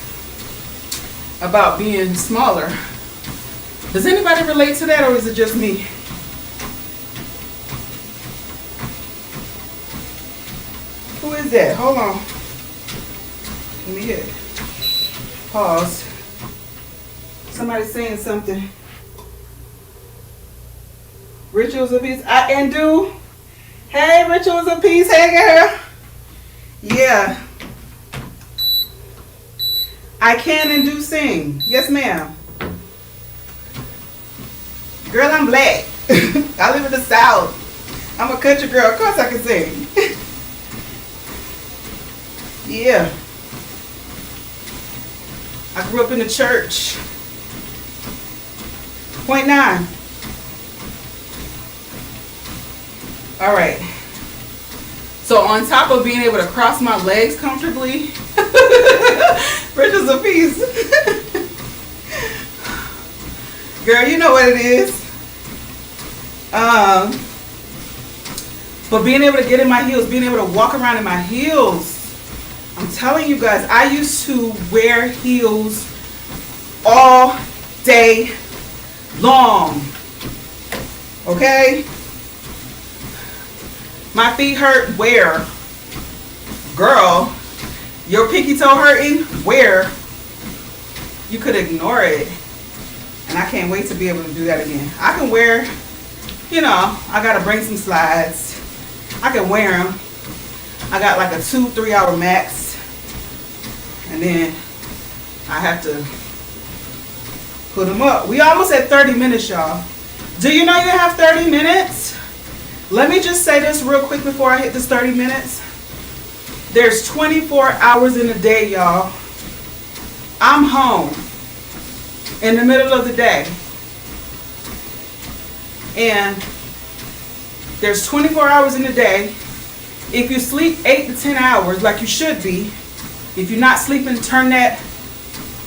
about being smaller. Does anybody relate to that, or is it just me? Who is that? Hold on. Let me hit. Pause. Somebody's saying something. Rituals of Peace. And do. Hey, Rituals of Peace. Hey, girl. Yeah. I can and do sing. Yes, ma'am. Girl, I'm black. I live in the South. I'm a country girl. Of course I can sing. Yeah. I grew up in the church. Point 9. All right. So on top of being able to cross my legs comfortably, Rituals of Peace. Girl, you know what it is. But being able to get in my heels, being able to walk around in my heels. I'm telling you guys, I used to wear heels all day long. Okay? My feet hurt. Where? Girl, your pinky toe hurting? Where? You could ignore it. And I can't wait to be able to do that again. I can wear, you know, I got to bring some slides. I can wear them. I got like a 2-3 hour max. And then I have to put them up. We almost at 30 minutes, y'all. Do you know you have 30 minutes? Let me just say this real quick before I hit this 30 minutes. There's 24 hours in a day, y'all. I'm home in the middle of the day. And there's 24 hours in a day. If you sleep 8 to 10 hours like you should be, if you're not sleeping, turn that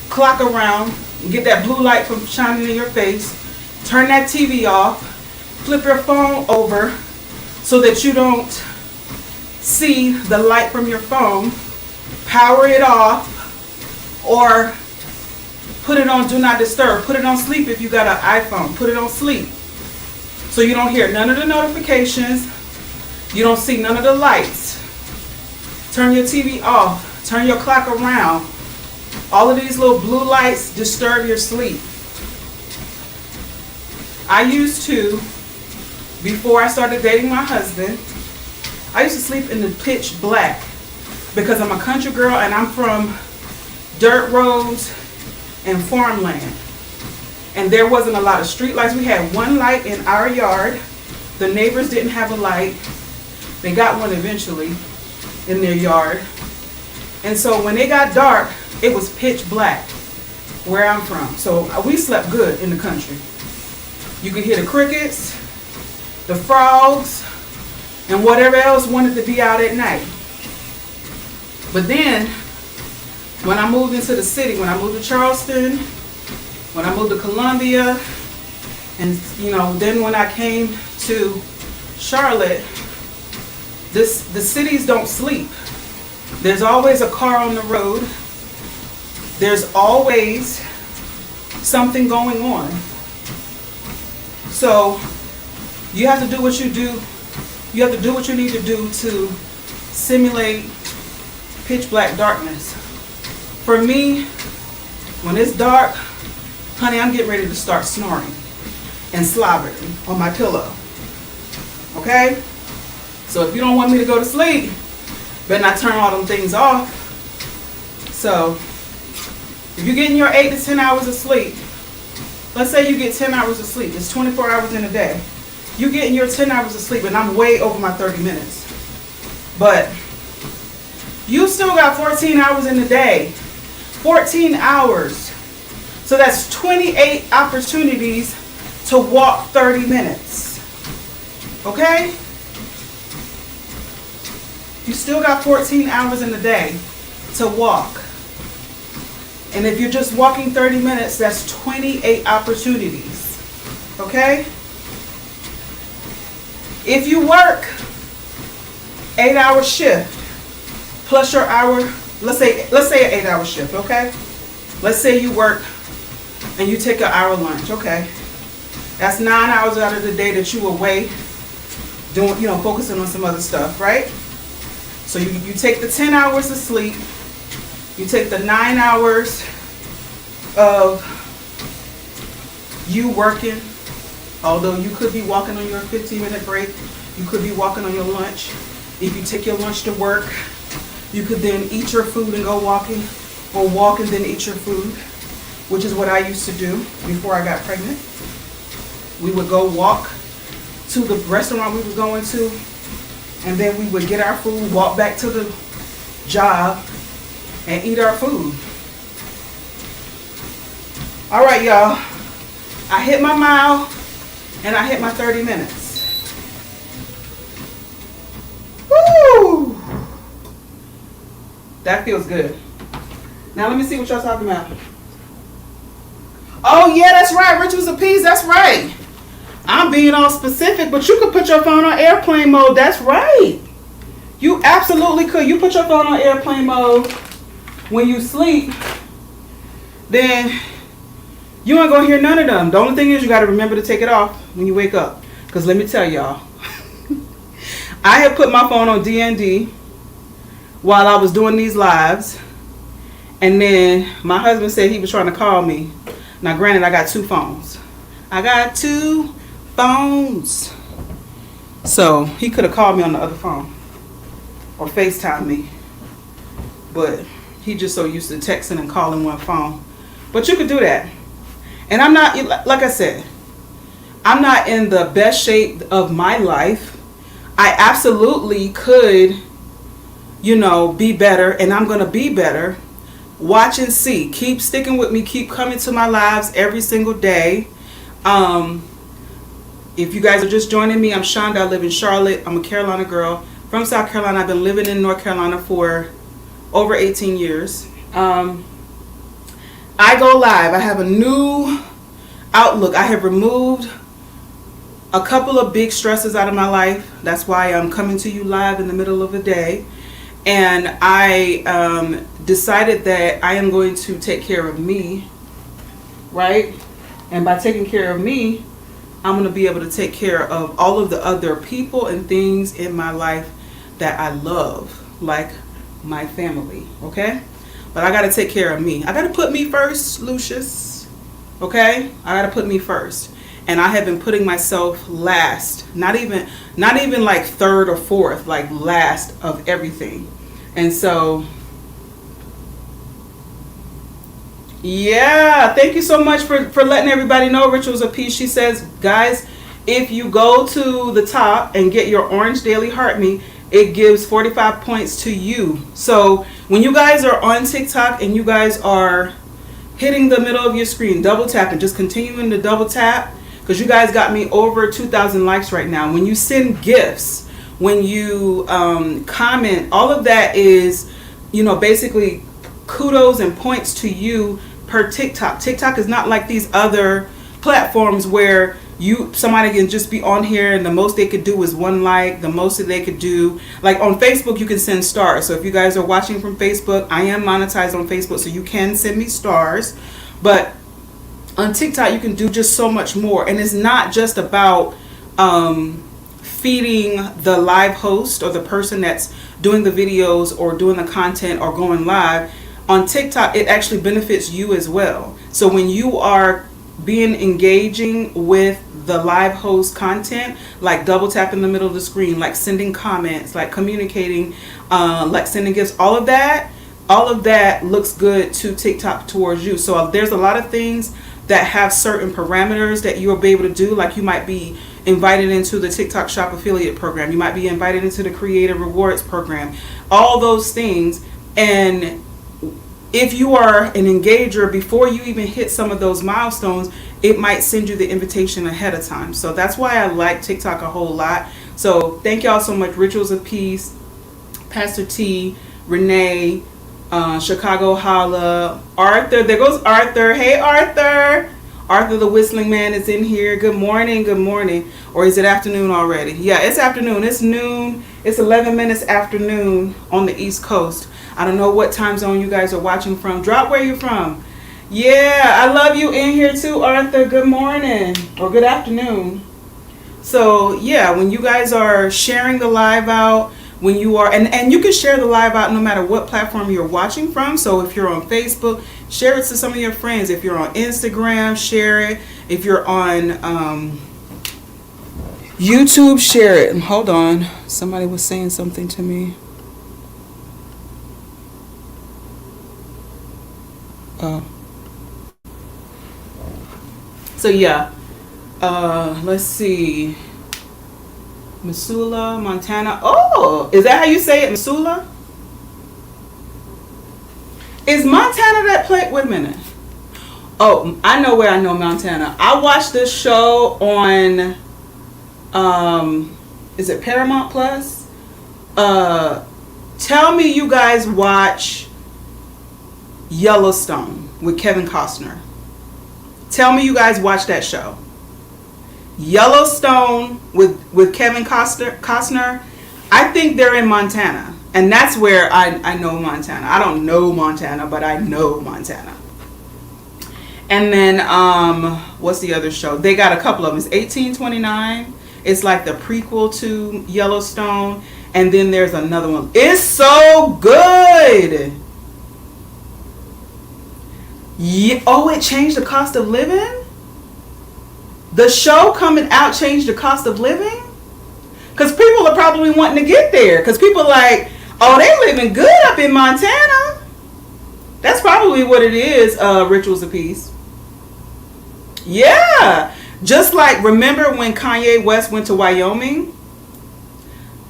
clock around and get that blue light from shining in your face. Turn that TV off. Flip your phone over so that you don't see the light from your phone. Power it off, or put it on Do Not Disturb. Put it on sleep if you got an iPhone. Put it on sleep so you don't hear none of the notifications. You don't see none of the lights. Turn your TV off. Turn your clock around. All of these little blue lights disturb your sleep. I used to, before I started dating my husband, I used to sleep in the pitch black because I'm a country girl and I'm from dirt roads and farmland. And there wasn't a lot of street lights. We had one light in our yard. The neighbors didn't have a light. They got one eventually in their yard. And so when it got dark, it was pitch black where I'm from. So we slept good in the country. You could hear the crickets, the frogs, and whatever else wanted to be out at night. But then, when I moved into the city, when I moved to Charleston, when I moved to Columbia, and then when I came to Charlotte, the cities don't sleep. There's always a car on the road. There's always something going on. So you have to do what you do. You have to do what you need to do to simulate pitch black darkness. For me, when it's dark, Honey, I'm getting ready to start snoring and slobbering on my pillow. Okay? So if you don't want me to go to sleep, better not turn all them things off. So if you're getting your 8 to 10 hours of sleep, let's say you get 10 hours of sleep. It's 24 hours in a day. You're getting your 10 hours of sleep, and I'm way over my 30 minutes. But you still got 14 hours in a day. 14 hours. So that's 28 opportunities to walk 30 minutes. Okay? You still got 14 hours in a day to walk. And if you're just walking 30 minutes, that's 28 opportunities. Okay? If you work 8-hour shift plus your hour, let's say an 8-hour shift, okay? Let's say you work and you take an hour lunch, okay? That's 9 hours out of the day that you away doing, focusing on some other stuff, right? So you take the 10 hours of sleep, you take the 9 hours of you working, although you could be walking on your 15-minute break, you could be walking on your lunch. If you take your lunch to work, you could then eat your food and go walking, or walk and then eat your food, which is what I used to do before I got pregnant. We would go walk to the restaurant we were going to, and then we would get our food, walk back to the job, and eat our food. All right, y'all. I hit my mile, and I hit my 30 minutes. Woo! That feels good. Now let me see what y'all talking about. Oh yeah, that's right. Rituals of Peace. That's right. I'm being all specific, but you could put your phone on airplane mode. That's right. You absolutely could. You put your phone on airplane mode when you sleep, then you ain't gonna hear none of them. The only thing is you gotta remember to take it off when you wake up. Because let me tell y'all, I had put my phone on DND while I was doing these lives, and then my husband said he was trying to call me. Now granted, I got 2 phones. I got 2 phones. So he could have called me on the other phone or FaceTime me. But he just so used to texting and calling one phone. But you could do that. And I'm not, like I said, I'm not in the best shape of my life. I absolutely could, be better, and I'm going to be better. Watch and see. Keep sticking with me. Keep coming to my lives every single day. If you guys are just joining me, I'm Shonda. I live in Charlotte. I'm a Carolina girl from South Carolina. I've been living in North Carolina for over 18 years. I go live. I have a new outlook. I have removed a couple of big stresses out of my life. That's why I'm coming to you live in the middle of the day. And I decided that I am going to take care of me, right? And by taking care of me, I'm going to be able to take care of all of the other people and things in my life that I love, like my family, okay? But I got to take care of me. I got to put me first, Lucius, okay? I got to put me first. And I have been putting myself last, not even like third or fourth, like last of everything. And so, yeah, thank you so much for letting everybody know. Rituals of Peace. She says, guys, if you go to the top and get your Orange Daily Heart Me, it gives 45 points to you. So when you guys are on TikTok and you guys are hitting the middle of your screen, double tap and just continuing to double tap, because you guys got me over 2,000 likes right now. When you send gifts, when you comment, all of that is, basically kudos and points to you per TikTok. TikTok is not like these other platforms where somebody can just be on here and the most they could do is 1 like. The most that they could do, like on Facebook, you can send stars. So if you guys are watching from Facebook, I am monetized on Facebook, so you can send me stars. But on TikTok, you can do just so much more. And it's not just about feeding the live host or the person that's doing the videos or doing the content or going live. On TikTok, it actually benefits you as well. So when you are being engaging with the live host content, like double tap in the middle of the screen, like sending comments, like communicating, like sending gifts, all of that looks good to TikTok towards you. So there's a lot of things that have certain parameters that you'll be able to do. Like you might be invited into the TikTok Shop affiliate program. You might be invited into the Creator Rewards program. All those things. And if you are an engager, before you even hit some of those milestones, it might send you the invitation ahead of time. So that's why I like TikTok a whole lot. So thank y'all so much. Rituals of Peace, Pastor T, Renee, Chicago Holla, Arthur. There goes Arthur. Hey, Arthur. Arthur the Whistling Man is in here. Good morning. Good morning. Or is it afternoon already? Yeah, it's afternoon. It's noon. It's 11 minutes afternoon on the East Coast. I don't know what time zone you guys are watching from. Drop where you're from. Yeah, I love you in here too, Arthur. Good morning or good afternoon. So yeah, when you guys are sharing the live out, when you are, and you can share the live out no matter what platform you're watching from. So if you're on Facebook, share it to some of your friends. If you're on Instagram, share it. If you're on YouTube, share it. Hold on, somebody was saying something to me. So yeah, let's see. Missoula, Montana. Oh, is that how you say it, Missoula? Is Montana that place? Wait a minute. Oh, I know where I know Montana. I watched this show on, is it Paramount Plus? Tell me you guys watch Yellowstone with Kevin Costner. Tell me you guys watch that show. Yellowstone with Kevin Costner. I think they're in Montana. And that's where I know Montana. I don't know Montana, but I know Montana. And then, what's the other show? They got a couple of them. It's 1829. It's like the prequel to Yellowstone. And then there's another one. It's so good. Yeah. Oh, it changed the cost of living? The show coming out changed the cost of living? Because people are probably wanting to get there. Because people are like, oh, they living good up in Montana. That's probably what it is, Rituals of Peace. Yeah. Just like, remember when Kanye West went to Wyoming?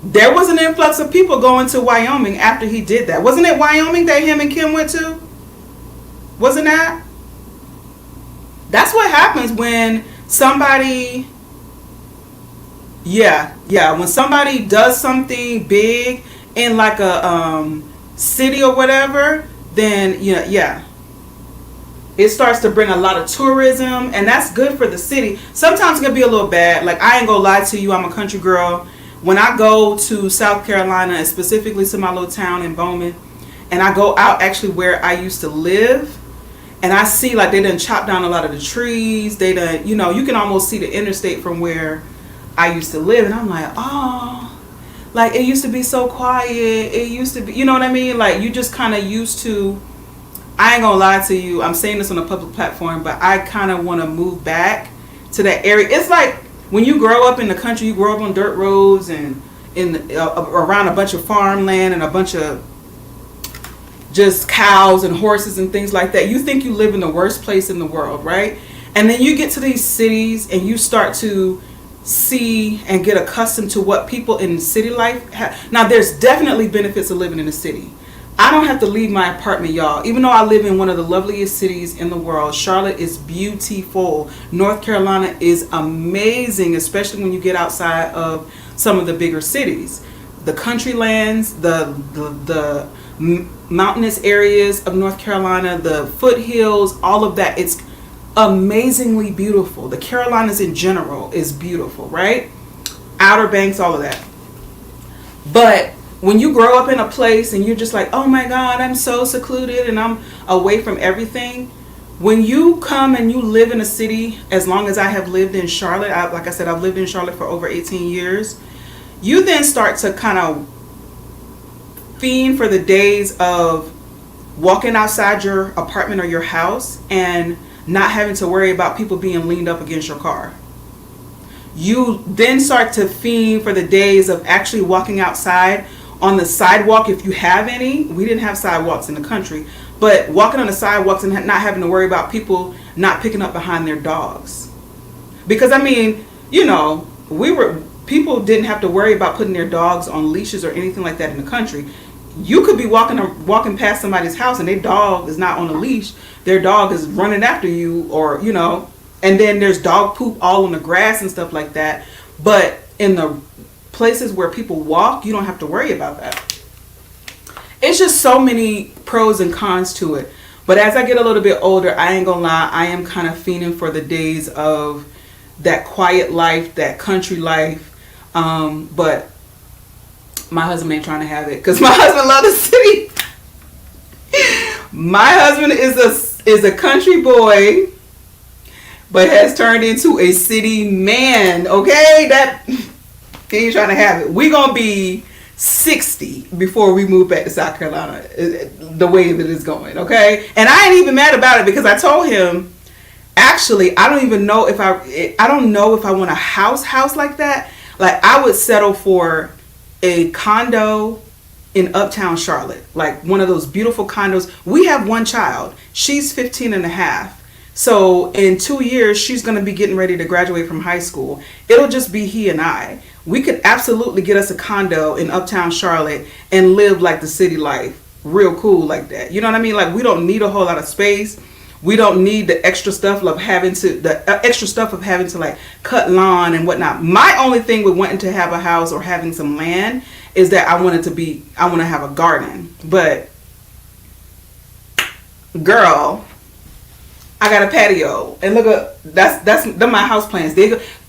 There was an influx of people going to Wyoming after he did that. Wasn't it Wyoming that him and Kim went to? Wasn't that? That's what happens when somebody, when somebody does something big in like a city or whatever, then it starts to bring a lot of tourism, and that's good for the city. Sometimes it can be a little bad. Like, I ain't gonna lie to you, I'm a country girl. When I go to South Carolina, and specifically to my little town in Bowman, and I go out actually where I used to live, and I see like they done chop down a lot of the trees. They done, you can almost see the interstate from where I used to live. And I'm like, oh, like it used to be so quiet. It used to be, you know what I mean? Like you just kind of used to, I ain't gonna lie to you. I'm saying this on a public platform, but I kind of want to move back to that area. It's like when you grow up in the country, you grow up on dirt roads and around a bunch of farmland and a bunch of just cows and horses and things like that. You think you live in the worst place in the world, right? And then you get to these cities and you start to see and get accustomed to what people in city life have. Now, there's definitely benefits of living in a city. I don't have to leave my apartment, y'all. Even though I live in one of the loveliest cities in the world, Charlotte is beautiful. North Carolina is amazing, especially when you get outside of some of the bigger cities. The country lands, the mountainous areas of North Carolina, the foothills, all of that. It's amazingly beautiful. The Carolinas in general is beautiful, right? Outer Banks, all of that. But when you grow up in a place and you're just like, oh my God, I'm so secluded and I'm away from everything. When you come and you live in a city, as long as I have lived in Charlotte, like I said, I've lived in Charlotte for over 18 years. You then start to kind of fiend for the days of walking outside your apartment or your house and not having to worry about people being leaned up against your car. You then start to fiend for the days of actually walking outside on the sidewalk, if you have any. We didn't have sidewalks in the country, but walking on the sidewalks and not having to worry about people not picking up behind their dogs. Because I mean, you know, people didn't have to worry about putting their dogs on leashes or anything like that in the country. You could be walking past somebody's house and their dog is not on a leash. Their dog is running after you, or, you know, and then there's dog poop all on the grass and stuff like that. But in the places where people walk, you don't have to worry about that. It's just so many pros and cons to it. But as I get a little bit older, I ain't gonna lie, I am kind of fiending for the days of that quiet life, that country life. But my husband ain't trying to have it, because my husband loves the city. My husband is a country boy, but has turned into a city man. Okay, that he ain't trying to have it. We gonna be 60 before we move back to South Carolina, the way that it's going. Okay, and I ain't even mad about it, because I told him, actually, I don't know if I want a house like that. Like, I would settle for a condo in uptown Charlotte, like one of those beautiful condos. We have one child. She's 15 and a half. So in 2 years, she's going to be getting ready to graduate from high school. It'll just be he and I. We could absolutely get us a condo in uptown Charlotte and live like the city life, real cool like that. You know what I mean? Like, we don't need a whole lot of space. We don't need the extra stuff of having to like cut lawn and whatnot. My only thing with wanting to have a house or having some land is that I want to have a garden. But girl, I got a patio, and look at that's my house plants.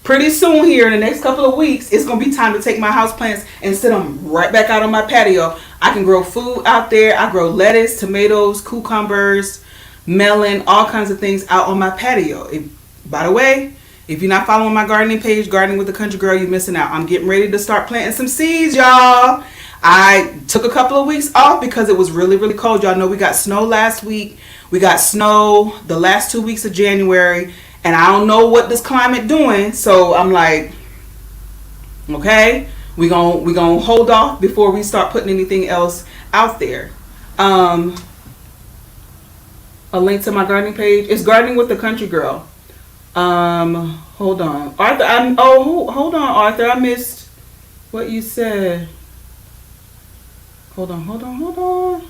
Pretty soon here in the next couple of weeks, it's gonna be time to take my house plants and sit them right back out on my patio. I can grow food out there. I grow lettuce, tomatoes, cucumbers, melon, all kinds of things out on my patio. By the way, if you're not following my gardening page, Gardening with the Country Girl, you're missing out. I'm getting ready to start planting some seeds, y'all. I took a couple of weeks off because it was really, really cold. Y'all know we got snow last week. We got snow the last 2 weeks of January. And I don't know what this climate doing. So I'm like, okay, we gonna hold off before we start putting anything else out there. A link to my gardening page. It's Gardening with the Country Girl. Hold on, Arthur. Hold on, Arthur. I missed what you said. Hold on.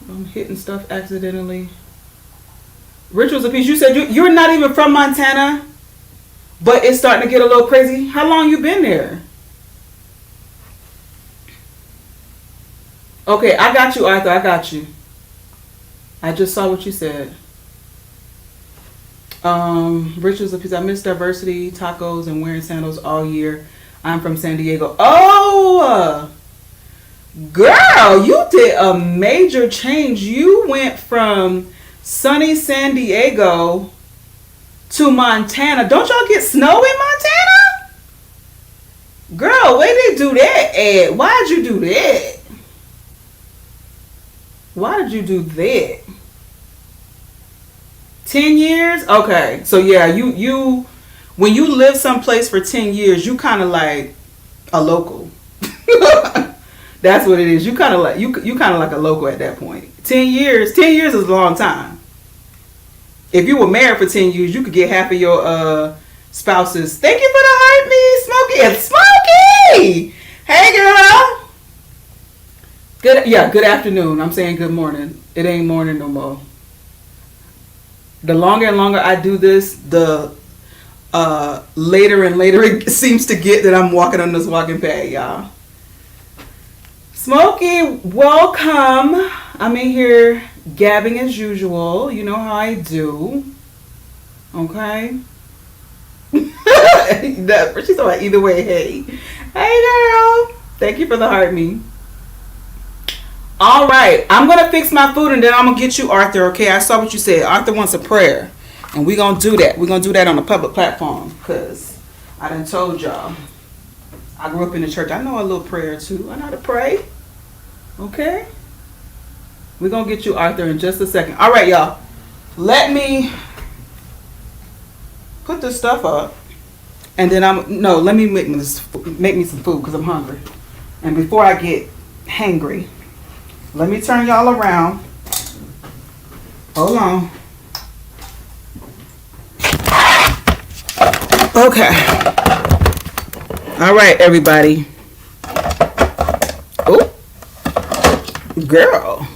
I'm hitting stuff accidentally. Rituals of Peace. You said you're not even from Montana, but it's starting to get a little crazy. How long you been there? Okay, I got you, Arthur. I got you. I just saw what you said. Rituals of Peace. I miss diversity, tacos, and wearing sandals all year. I'm from San Diego. Oh, girl, you did a major change. You went from sunny San Diego to Montana. Don't y'all get snow in Montana? Girl, where they do that at? Why'd you do that? Why did you do that? 10 years? Okay. So yeah, you when you live someplace for 10 years, you kind of like a local. That's what it is. You kind of like you kind of like a local at that point. 10 years is a long time. If you were married for 10 years, you could get half of your spouses. Thank you for the heart, me, Smokey. It's Smokey. Hey, girl. Good afternoon. I'm saying good morning. It ain't morning no more. The longer and longer I do this, the later and later it seems to get that I'm walking on this walking pad, y'all. Smokey, welcome. I'm in here gabbing as usual. You know how I do. Okay. She's talking either way. Hey girl. Thank you for the heart, me. All right, I'm going to fix my food and then I'm going to get you, Arthur, okay? I saw what you said. Arthur wants a prayer, and we're going to do that. We're going to do that on a public platform because I done told y'all. I grew up in the church. I know a little prayer, too. I know how to pray, okay? We're going to get you, Arthur, in just a second. All right, y'all. let me put this stuff up, and then let me make me some food because I'm hungry. And before I get hangry, let me turn y'all around. Hold on. Okay. All right, everybody. Oh, girl.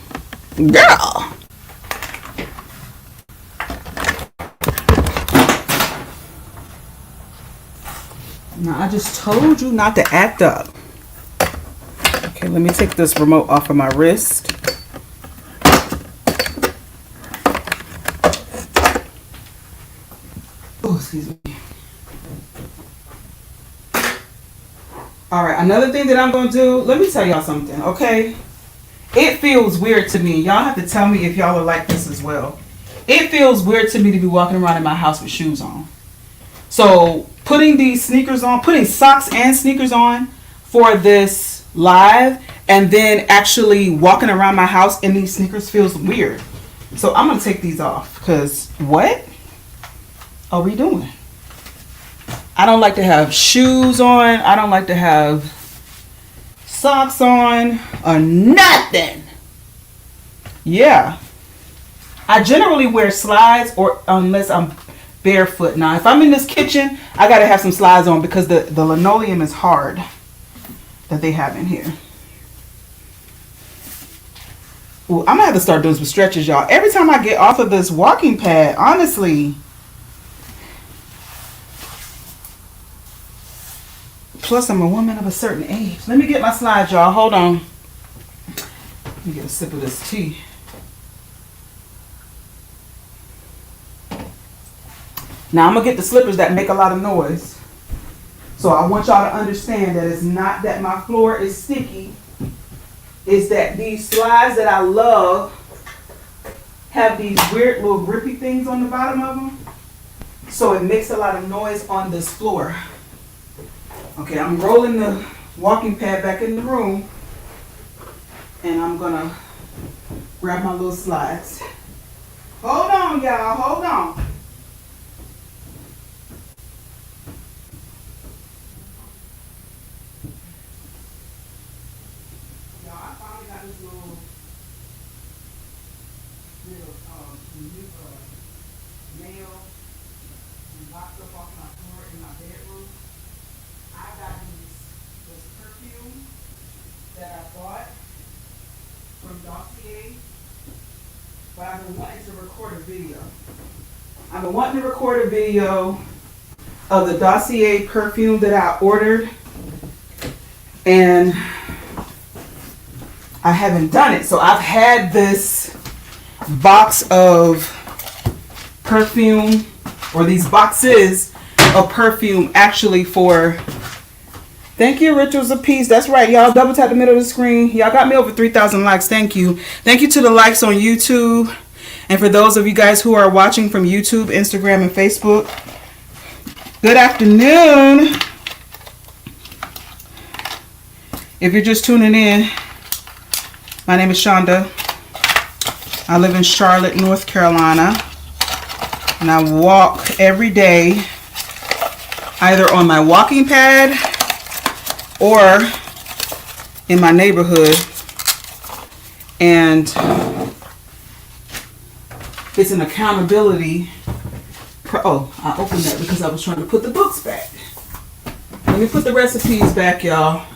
Now, I just told you not to act up. Okay, let me take this remote off of my wrist. Oh, excuse me. All right, another thing that I'm going to do, let me tell y'all something, okay? It feels weird to me. Y'all have to tell me if y'all are like this as well. It feels weird to me to be walking around in my house with shoes on. So putting these sneakers on, putting socks and sneakers on for this live, and then actually walking around my house in these sneakers feels weird. So I'm going to take these off because what are we doing? I don't like to have shoes on. I don't like to have socks on or nothing. Yeah. I generally wear slides or unless I'm barefoot. Now, if I'm in this kitchen, I got to have some slides on because the linoleum is hard that they have in here. Ooh, I'm going to have to start doing some stretches, y'all. Every time I get off of this walking pad, honestly. Plus, I'm a woman of a certain age. Let me get my slides, y'all. Hold on. Let me get a sip of this tea. Now, I'm going to get the slippers that make a lot of noise. So, I want y'all to understand that it's not that my floor is sticky. It's that these slides that I love have these weird little grippy things on the bottom of them. So, it makes a lot of noise on this floor. Okay, I'm rolling the walking pad back in the room. And I'm going to grab my little slides. Hold on, y'all. Hold on. Nail and boxed up off my floor in my bedroom. I got this perfume that I bought from Dossier, but I've been wanting to record a video. I've been wanting to record a video of the Dossier perfume that I ordered, and I haven't done it. So I've had this box of perfume, or these boxes of perfume, actually for, thank you, Rituals of Peace. That's right, y'all. Double tap the middle of the screen. Y'all got me over 3,000 likes. Thank you. Thank you to the likes on YouTube. And for those of you guys who are watching from YouTube, Instagram, and Facebook, good afternoon. If you're just tuning in, my name is Shonda. I live in Charlotte, North Carolina. And I walk every day, either on my walking pad or in my neighborhood. And it's an accountability. Oh, I opened that because I was trying to put the books back. Let me put the recipes back, y'all.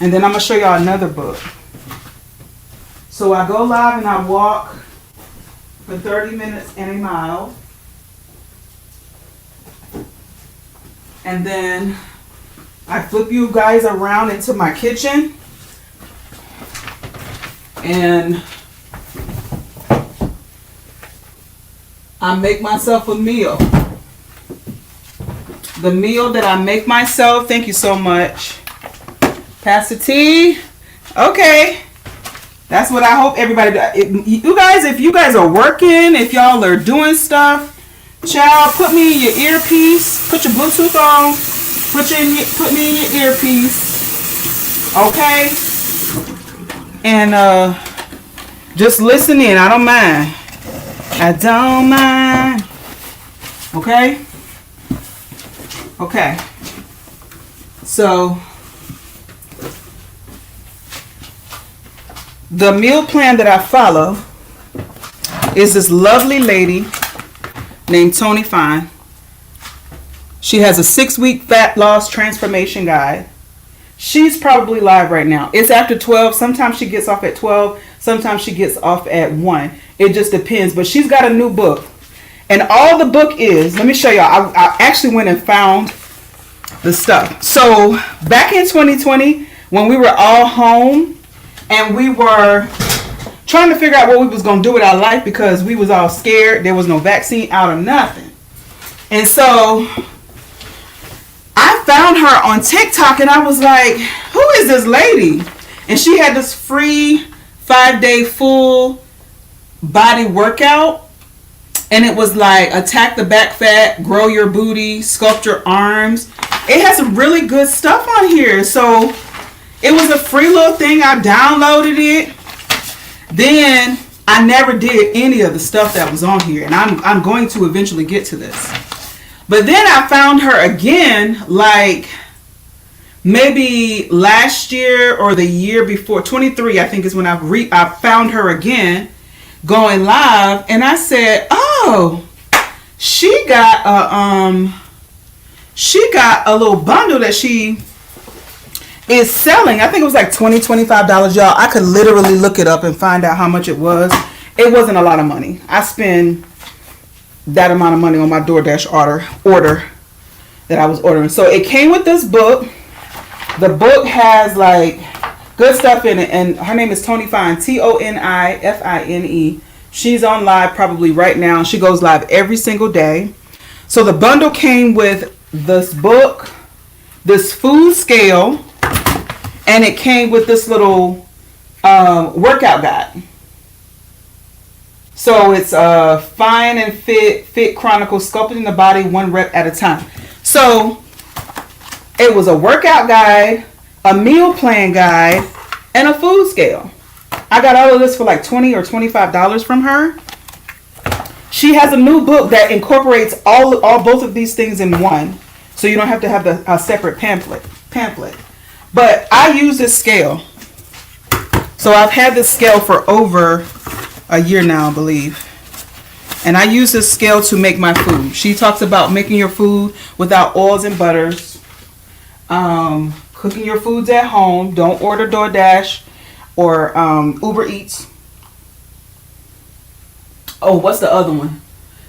And then I'm going to show y'all another book. So I go live and I walk for 30 minutes and a mile. And then I flip you guys around into my kitchen. And I make myself a meal. The meal that I make myself, thank you so much. Pastor T. Okay. That's what I hope everybody does. You guys, if you guys are working, if y'all are doing stuff, child, put me in your earpiece. Put your Bluetooth on. Put me in your earpiece. Okay? And just listen in. I don't mind. I don't mind. Okay? Okay. So, the meal plan that I follow is this lovely lady named Tony Fine. She has a 6-week fat loss transformation guide. She's probably live right now. It's after 12. Sometimes she gets off at 12. Sometimes she gets off at 1. It just depends. But she's got a new book. And all the book is, let me show y'all. I actually went and found the stuff. So back in 2020, when we were all home and we were trying to figure out what we was going to do with our life because we was all scared. There was no vaccine out or nothing. And so I found her on TikTok and I was like, who is this lady? And she had this free 5-day full body workout. And it was like attack the back fat, grow your booty, sculpt your arms. It has some really good stuff on here. So it was a free little thing. I downloaded it. Then I never did any of the stuff that was on here. And I'm going to eventually get to this. But then I found her again, like maybe last year or the year before, 23, I think is when I found her again going live, and I said, "Oh, she got a little bundle that she is selling. I think it was like $25, y'all. I could literally look it up and find out how much it was. It wasn't a lot of money. I spend that amount of money on my DoorDash order that I was ordering. So it came with this book. The book has like good stuff in it, and her name is Tony Fine, ToniFine. She's on live probably right now. She goes live every single day. So the bundle came with this book, this food scale, and it came with this little workout guide. So it's Fine and Fit Chronicles, sculpting the body 1 rep at a time. So it was a workout guide, a meal plan guide, and a food scale. I got all of this for like $20 or $25 from her. She has a new book that incorporates all both of these things in one, so you don't have to have a separate pamphlet. But I use this scale. So I've had this scale for over a year now, I believe. And I use this scale to make my food. She talks about making your food without oils and butters. Cooking your foods at home. Don't order DoorDash or Uber Eats. Oh, what's the other one?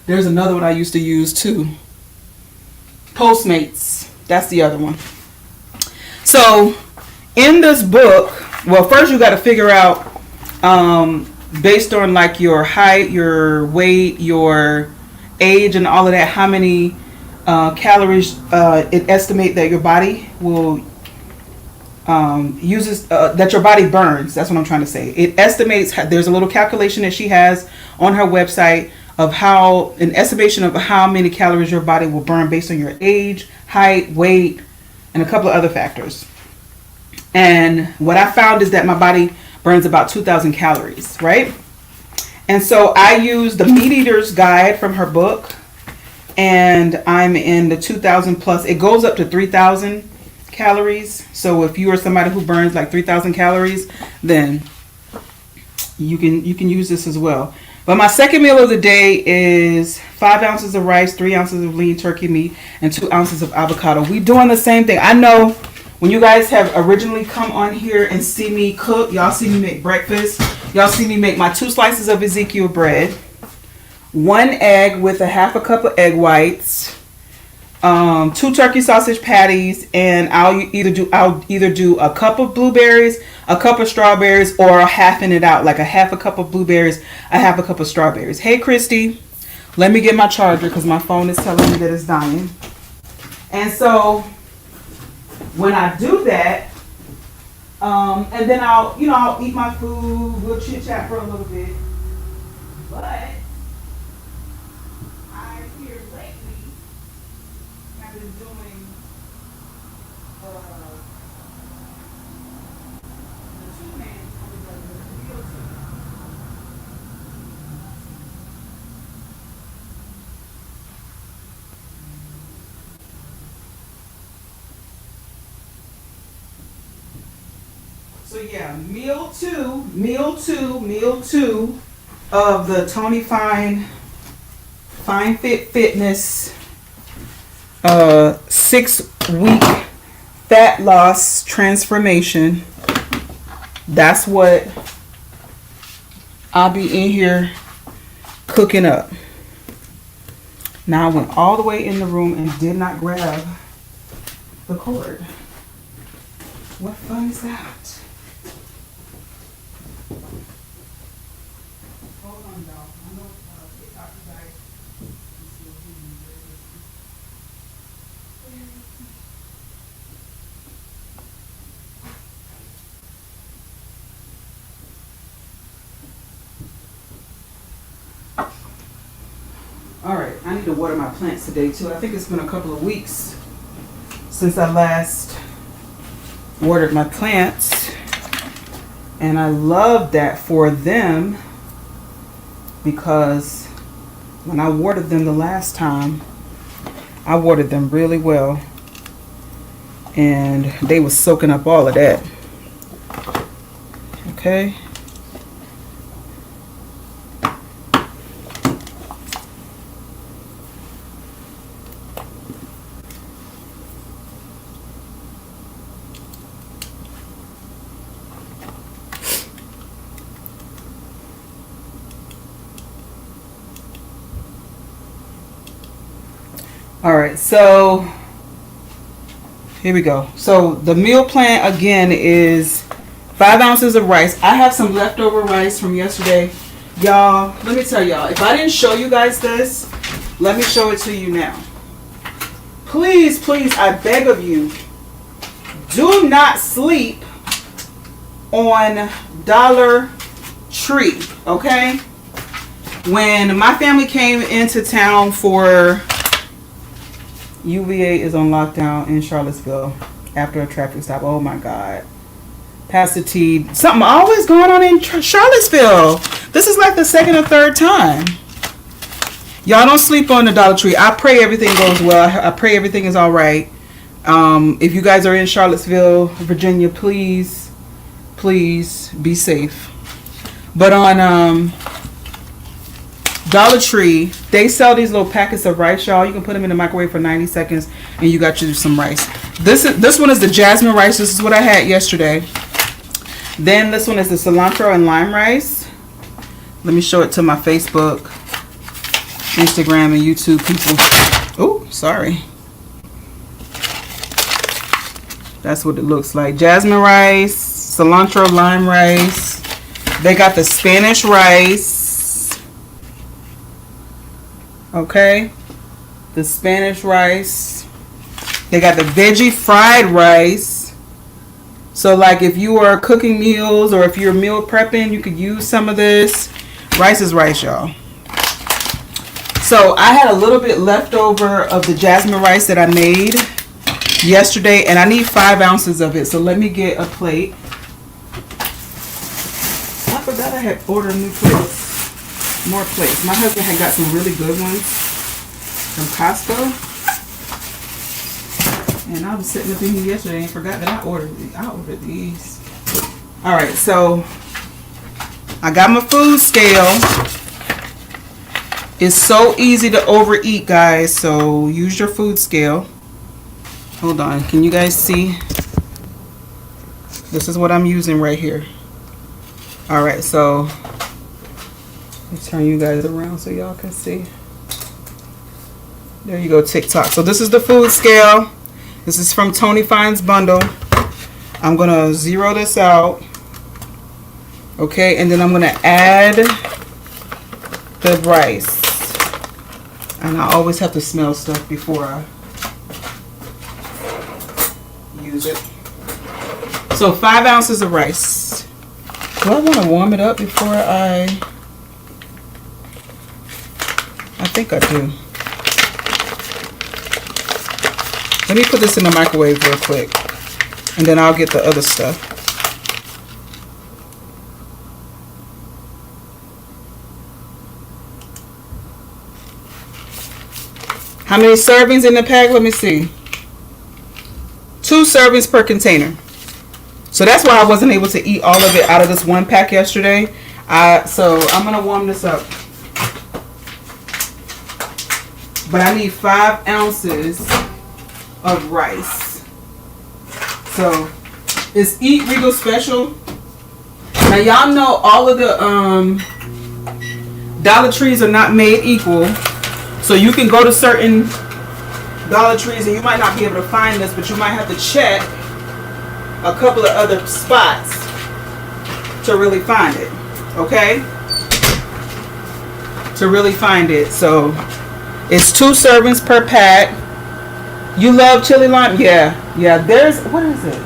There's another one I used to use too. Postmates. That's the other one. So in this book, well, first you got to figure out based on like your height, your weight, your age, and all of that, how many calories it estimate that your body will uses that your body burns. That's what I'm trying to say. It estimates. There's a little calculation that she has on her website of an estimation of how many calories your body will burn based on your age, height, weight, and a couple of other factors. And what I found is that my body burns about 2,000 calories, right? And so I use the Meat Eater's Guide from her book, and I'm in the 2,000 plus. It goes up to 3,000 calories. So if you are somebody who burns like 3,000 calories, then you can use this as well. But my second meal of the day is 5 ounces of rice, 3 ounces of lean turkey meat, and 2 ounces of avocado. We doing the same thing. I know when you guys have originally come on here and see me cook, y'all see me make breakfast. Y'all see me make my 2 slices of Ezekiel bread, 1 egg with a half a cup of egg whites, 2 turkey sausage patties, and I'll either do a cup of blueberries, a cup of strawberries, or halving it out, like a half a cup of blueberries, a half a cup of strawberries. Hey, Christy, let me get my charger because my phone is telling me that it's dying. And so when I do that, and then I'll eat my food, we'll chit chat for a little bit, but I here lately have been doing the 2-man So yeah, meal two of the Tony Fine Fit Fitness 6-week fat loss transformation. That's what I'll be in here cooking up. Now I went all the way in the room and did not grab the cord. What fun is that? Hold on, y'all. I know TikTok is like, all right, I need to water my plants today too. I think it's been a couple of weeks since I last watered my plants, and I love that for them because when I watered them the last time, I watered them really well and they was soaking up all of that. Okay. All right, so here we go. So the meal plan again is 5 ounces of rice. I have some leftover rice from yesterday. Y'all, let me tell y'all, if I didn't show you guys this, let me show it to you now. Please, please, I beg of you, do not sleep on Dollar Tree, okay? When my family came into town for UVA is on lockdown in Charlottesville after a traffic stop. Oh my God. Pastor T, something always going on in Charlottesville. This is like the second or third time. Y'all don't sleep on the Dollar Tree. I pray everything goes well. I pray everything is all right. If you guys are in Charlottesville, Virginia, please be safe. But on Dollar Tree, they sell these little packets of rice, y'all. You can put them in the microwave for 90 seconds and you got you some rice. This one is the jasmine rice. This is what I had yesterday. Then this one is the cilantro and lime rice. Let me show it to my Facebook, Instagram, and YouTube people. Oh, sorry. That's what it looks like. Jasmine rice, cilantro, lime rice. They got the Spanish rice. Okay, the Spanish rice. They got the veggie fried rice. So like if you are cooking meals or if you're meal prepping, you could use some of this. Rice is rice, y'all. So I had a little bit left over of the jasmine rice that I made yesterday, and I need 5 ounces of it. So let me get a plate. I forgot I had ordered new plates. More plates. My husband had got some really good ones from Costco, and I was sitting up in here yesterday and forgot that I ordered these. All right, so I got my food scale. It's so easy to overeat, guys, so use your food scale. Hold on, can you guys see? This is what I'm using right here. All right, so let me turn you guys around so y'all can see. There you go, TikTok. So this is the food scale. This is from Tony Fine's bundle. I'm going to zero this out. Okay, and then I'm going to add the rice. And I always have to smell stuff before I use it. So 5 ounces of rice. Do I want to warm it up before I think I do. Let me put this in the microwave real quick, and then I'll get the other stuff. How many servings in the pack? Let me see. 2 servings per container. So that's why I wasn't able to eat all of it out of this one pack yesterday. So I'm going to warm this up. But I need 5 ounces of rice. So it's Eat Regal Special. Now y'all know all of the Dollar Trees are not made equal. So you can go to certain Dollar Trees and you might not be able to find this, but you might have to check a couple of other spots to really find it. Okay? To really find it. So it's 2 servings per pack. You love chili lime? Yeah. There's, what is it?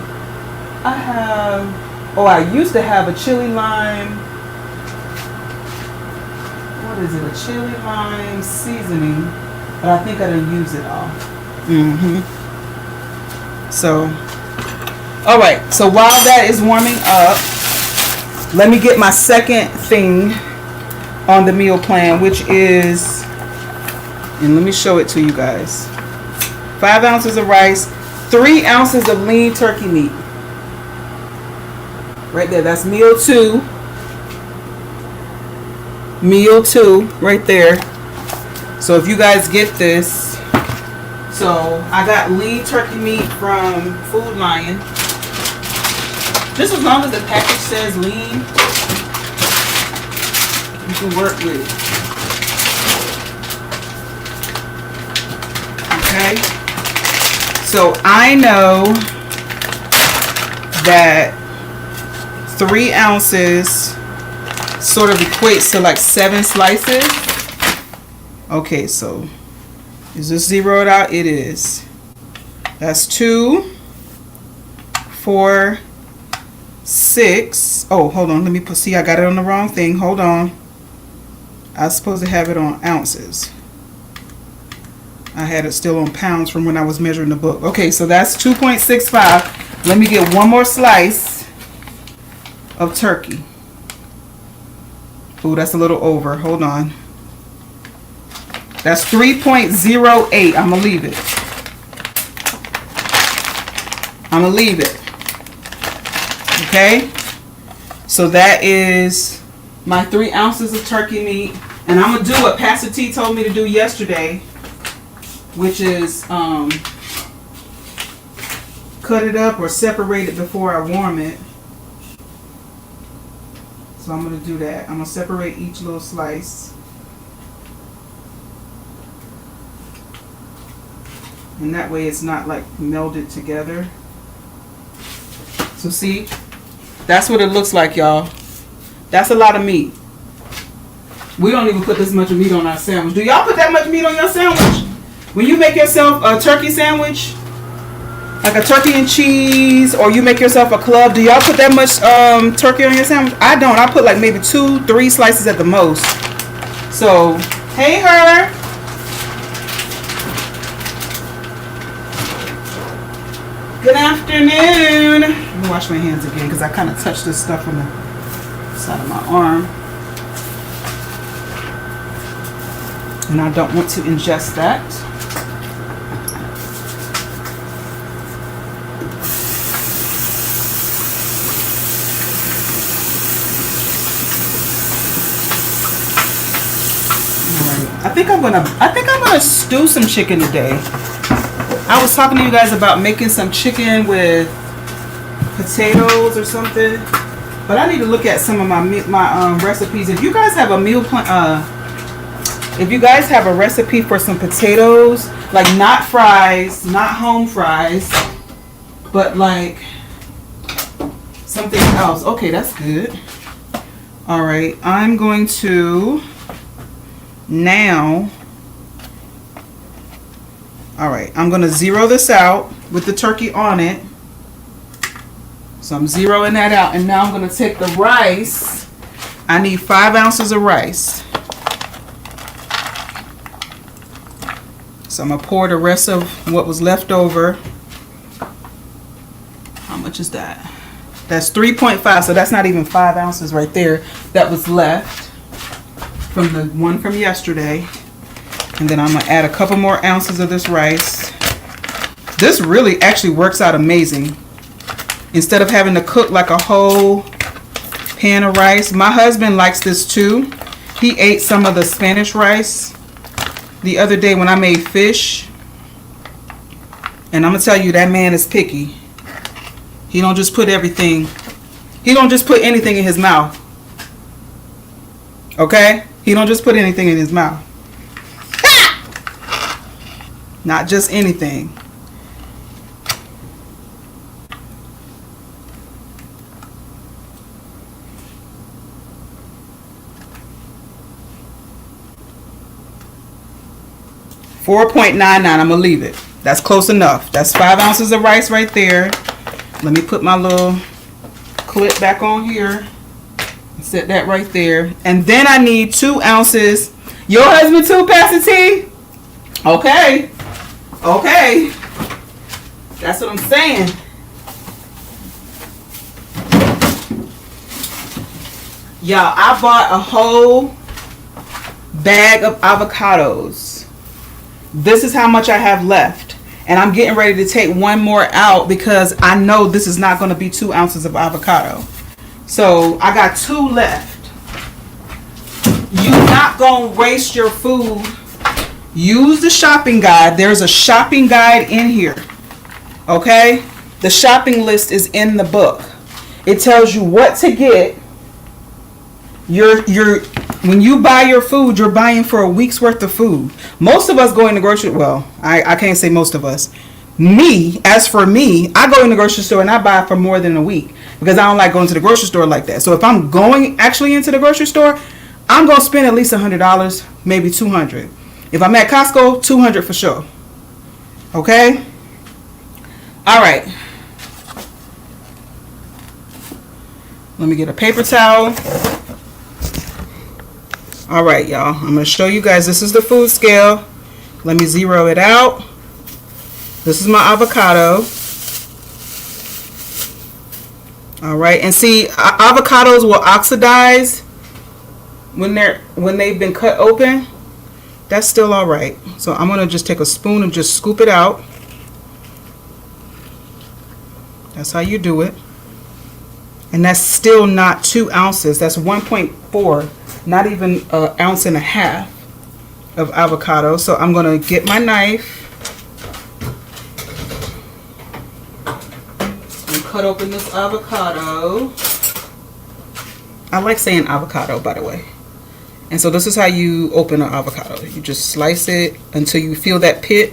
I used to have a chili lime. What is it? A chili lime seasoning. But I think I didn't use it all. So, alright. So while that is warming up, let me get my second thing on the meal plan, which is, and let me show it to you guys. 5 ounces of rice, 3 ounces of lean turkey meat. Right there, that's meal 2. Meal 2, right there. So if you guys get this, so I got lean turkey meat from Food Lion. Just as long as the package says lean, you can work with it. Okay? So I know that 3 ounces sort of equates to like 7 slices. Okay, so is this zeroed out? It is. That's 2, 4, 6. Oh, hold on. Let me see. I got it on the wrong thing. Hold on. I was supposed to have it on ounces. I had it still on pounds from when I was measuring the book. Okay, so that's 2.65. Let me get one more slice of turkey. Ooh, that's a little over. Hold on. That's 3.08. I'm going to leave it. I'm going to leave it. Okay? So that is my 3 ounces of turkey meat. And I'm going to do what Pastor T told me to do yesterday, which is cut it up or separate it before I warm it. So I'm going to do that. I'm going to separate each little slice. And that way it's not like melded together. So see, that's what it looks like, y'all. That's a lot of meat. We don't even put this much meat on our sandwich. Do y'all put that much meat on your sandwich? When you make yourself a turkey sandwich, like a turkey and cheese, or you make yourself a club, do y'all put that much turkey on your sandwich? I don't. I put like maybe 2, 3 slices at the most. So, hey, her. Good afternoon. Let me wash my hands again because I kind of touched this stuff on the side of my arm. And I don't want to ingest that. I think I'm gonna stew some chicken today. I was talking to you guys about making some chicken with potatoes or something, but I need to look at some of my recipes. If you guys have a meal plan, if you guys have a recipe for some potatoes, like not fries, not home fries, but like something else. Okay, that's good. All right, I'm going to now. All right, I'm going to zero this out with the turkey on it. So I'm zeroing that out. And now I'm going to take the rice. I need 5 ounces of rice. So I'm going to pour the rest of what was left over. How much is that? That's 3.5. So that's not even 5 ounces right there that was left from the one from yesterday. And then I'm going to add a couple more ounces of this rice. This really actually works out amazing. instead of having to cook like a whole pan of rice. My husband likes this too. He ate some of the Spanish rice the other day when I made fish. And I'm gonna tell you, that man is picky. He don't just put everything, he don't just put anything in his mouth. Okay? He don't just put anything in his mouth. Not just anything. $4.99. I'm gonna leave it. That's close enough. That's 5 ounces of rice right there. Let me put my little clip back on here. Set that right there. And then I need 2 ounces. Your husband too, Pastor T? Okay. Okay. That's what I'm saying. Y'all, I bought a whole bag of avocados. This is how much I have left. And I'm getting ready to take one more out because I know this is not going to be 2 ounces of avocado. So I got 2 left. You're not going to waste your food. Use the shopping guide. There's a shopping guide in here. Okay? The shopping list is in the book. It tells you what to get. When you buy your food, you're buying for a week's worth of food. Most of us go in the grocery, well, I can't say most of us. As for me, I go in the grocery store and I buy for more than a week because I don't like going to the grocery store like that. So if I'm going actually into the grocery store, I'm going to spend at least $100, maybe $200. If I'm at Costco, $200 for sure. Okay? All right. Let me get a paper towel. All right, y'all. I'm going to show you guys. This is the food scale. Let me zero it out. This is my avocado. All right. And see, avocados will oxidize when they've been cut open. That's still all right. So I'm going to just take a spoon and just scoop it out. That's how you do it. And that's still not 2 ounces. That's 1.4. Not even an ounce and a half of avocado. So I'm going to get my knife and cut open this avocado. I like saying avocado, by the way. And so this is how you open an avocado. You just slice it until you feel that pit.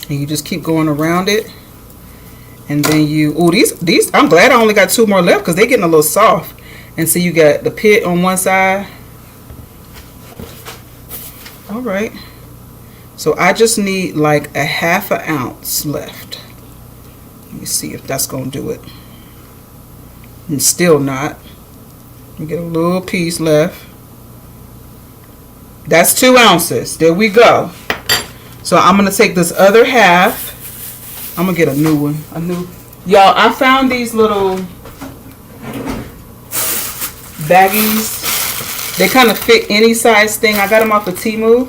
And you just keep going around it. And then these, I'm glad I only got 2 more left because they're getting a little soft. And so you got the pit on one side. All right. So I just need like a ½ ounce left. Let me see if that's going to do it. And still not. We get a little piece left. That's 2 ounces. There we go. So I'm going to take this other half. I'm going to get a new one. Y'all, I found these little baggies. They kind of fit any size thing. I got them off of Temu,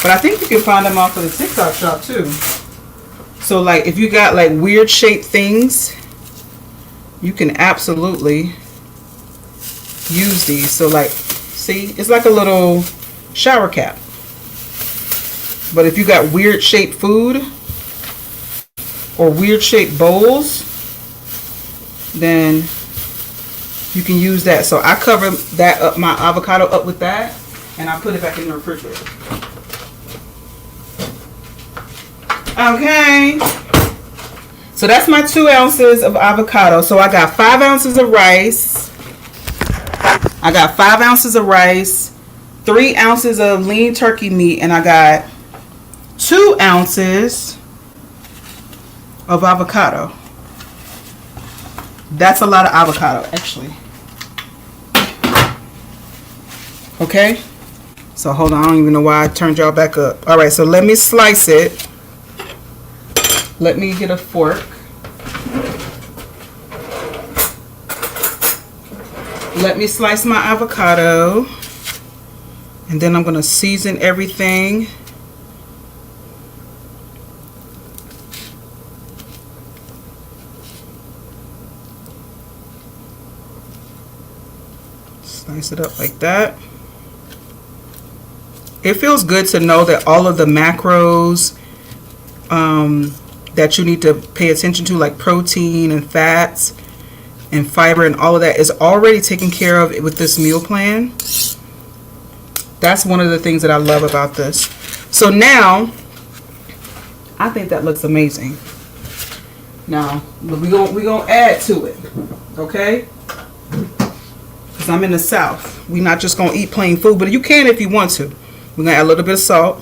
but I think you can find them off of the TikTok shop too. So like if you got like weird shaped things, you can absolutely use these. So like, see, it's like a little shower cap. But if you got weird shaped food or weird shaped bowls, then you can use that. So I cover that up, my avocado up with that, and I put it back in the refrigerator. Okay. So that's my 2 ounces of avocado. So I got 5 ounces of rice. 3 ounces of lean turkey meat, and I got 2 ounces of avocado. That's a lot of avocado, actually. Okay, so hold on, I don't even know why I turned y'all back up. All right, so let me slice it. Let me get a fork. Let me slice my avocado, and then I'm going to season everything. Slice it up like that. It feels good to know that all of the macros that you need to pay attention to, like protein and fats and fiber and all of that, is already taken care of with this meal plan. That's one of the things that I love about this. So now, I think that looks amazing. Now, we gonna add to it, okay? Because I'm in the South. We're not just gonna eat plain food, but you can if you want to. We're gonna add a little bit of salt.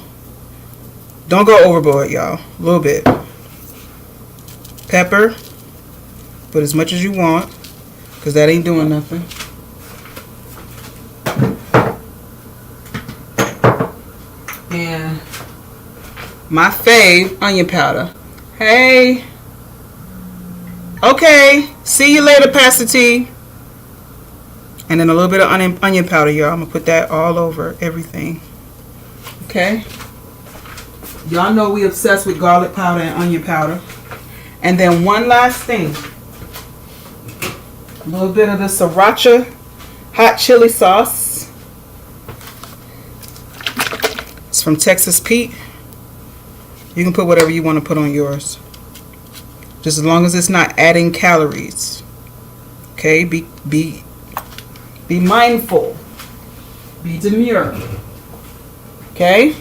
Don't go overboard, y'all. A little bit. Pepper. Put as much as you want, because that ain't doing nothing. And my fave, onion powder. Hey. Okay. See you later, Pastor T. And then a little bit of onion powder, y'all. I'm going to put that all over everything. Okay. Y'all know we obsessed with garlic powder and onion powder. And then one last thing. A little bit of the sriracha hot chili sauce. It's from Texas Pete. You can put whatever you want to put on yours. Just as long as it's not adding calories. Okay? Be mindful. Be demure. Okay?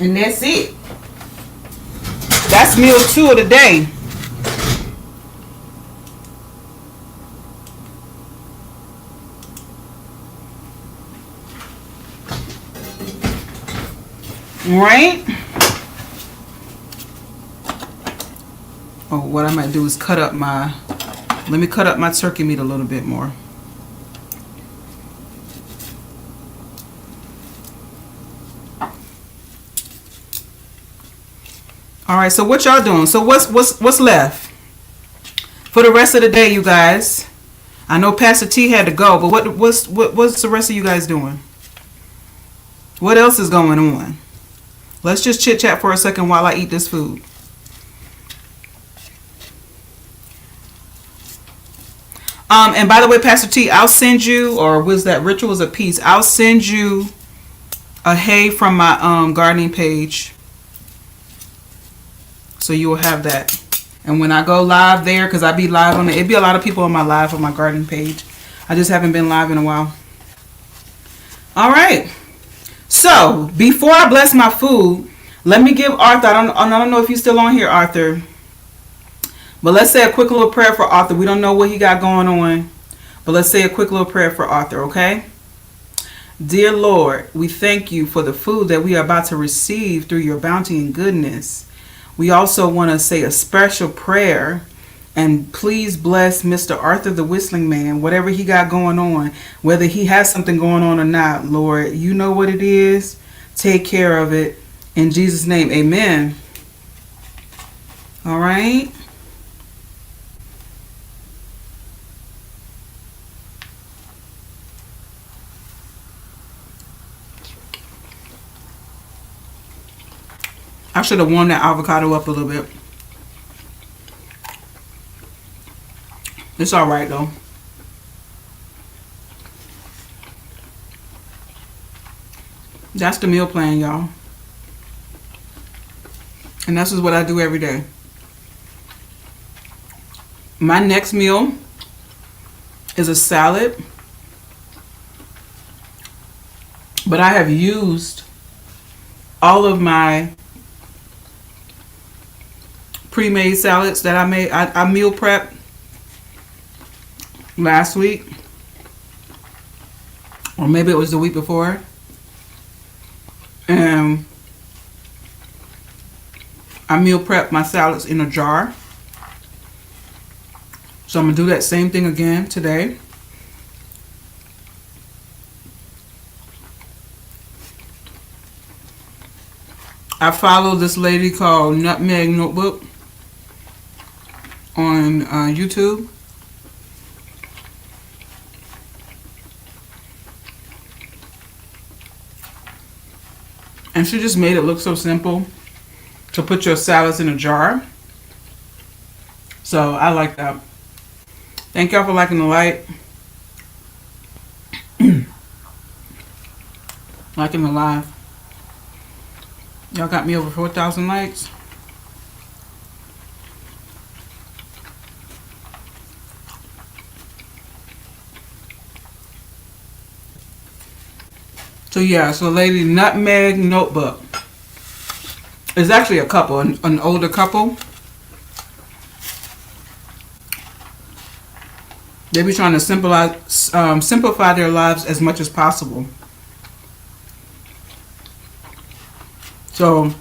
And that's it. That's meal 2 of the day. Right? Oh, what I might do is let me cut up my turkey meat a little bit more. All right, so what y'all doing? So what's left for the rest of the day, you guys? I know Pastor T had to go, but what's the rest of you guys doing? What else is going on? Let's just chit chat for a second while I eat this food. And by the way, Pastor T, I'll send you, or was that Rituals of Peace? I'll send you a hay from my gardening page, so you will have that. And when I go live there, because I be live on it, it'd be a lot of people on my live on my gardening page. I just haven't been live in a while. All right. So before I bless my food, let me give Arthur. I don't know if you're still on here, Arthur. But let's say a quick little prayer for Arthur. We don't know what he got going on, but let's say a quick little prayer for Arthur, okay? Dear Lord, we thank you for the food that we are about to receive through your bounty and goodness. We also want to say a special prayer, and please bless Mr. Arthur the Whistling Man, whatever he got going on, whether he has something going on or not, Lord. You know what it is. Take care of it. In Jesus' name, amen. All right. I should have warmed that avocado up a little bit. It's all right though. That's the meal plan, y'all. And this is what I do every day. My next meal is a salad. But I have used all of my pre-made salads that I made. I meal prepped last week, or maybe it was the week before, and I meal prepped my salads in a jar. So I'm gonna do that same thing again today. I follow this lady called Nutmeg Notebook on YouTube. And she just made it look so simple to put your salads in a jar. So I like that. Thank y'all for liking the light. Liking the live. Y'all got me over 4,000 likes. So yeah, so Lady Nutmeg Notebook. It's actually a couple, an older couple. They be trying to simplify their lives as much as possible. So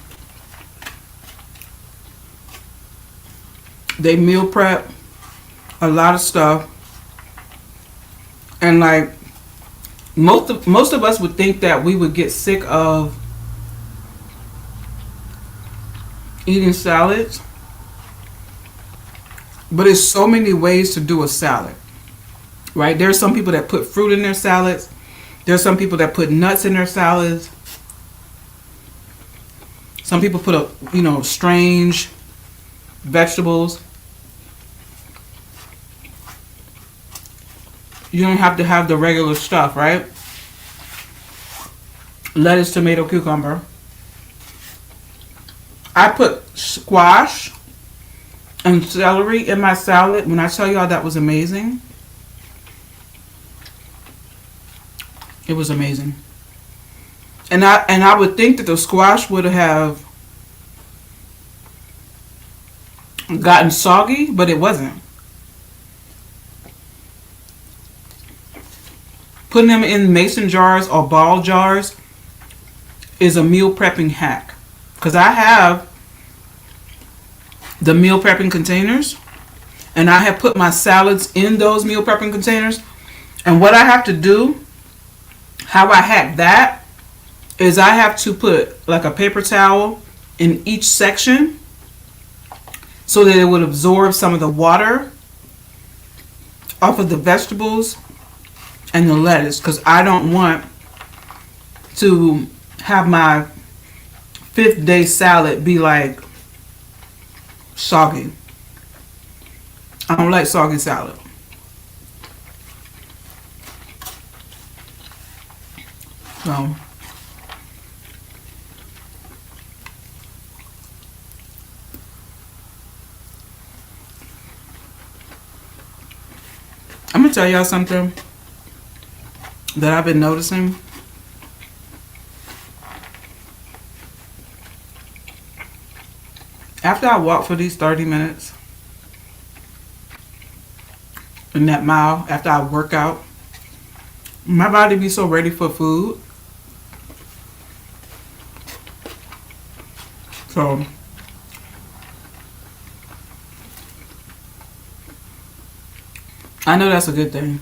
they meal prep a lot of stuff, and like most of us would think that we would get sick of eating salads, but there's so many ways to do a salad, right? There's some people that put fruit in their salads. There's some people that put nuts in their salads. Some people put strange vegetables. You don't have to have the regular stuff, right? Lettuce, tomato, cucumber. I put squash and celery in my salad. When I tell y'all that was amazing, it was amazing. And I would think that the squash would have gotten soggy, but it wasn't. Putting them in mason jars or ball jars is a meal prepping hack. Because I have the meal prepping containers, and I have put my salads in those meal prepping containers. And what I have to do, how I hack that, is I have to put like a paper towel in each section so that it would absorb some of the water off of the vegetables and the lettuce, because I don't want to have my 5th day salad be like soggy. I don't like soggy salad. So I'm gonna tell y'all something that I've been noticing. After I walk for these 30 minutes in that mile, after I work out, my body be so ready for food. So I know that's a good thing.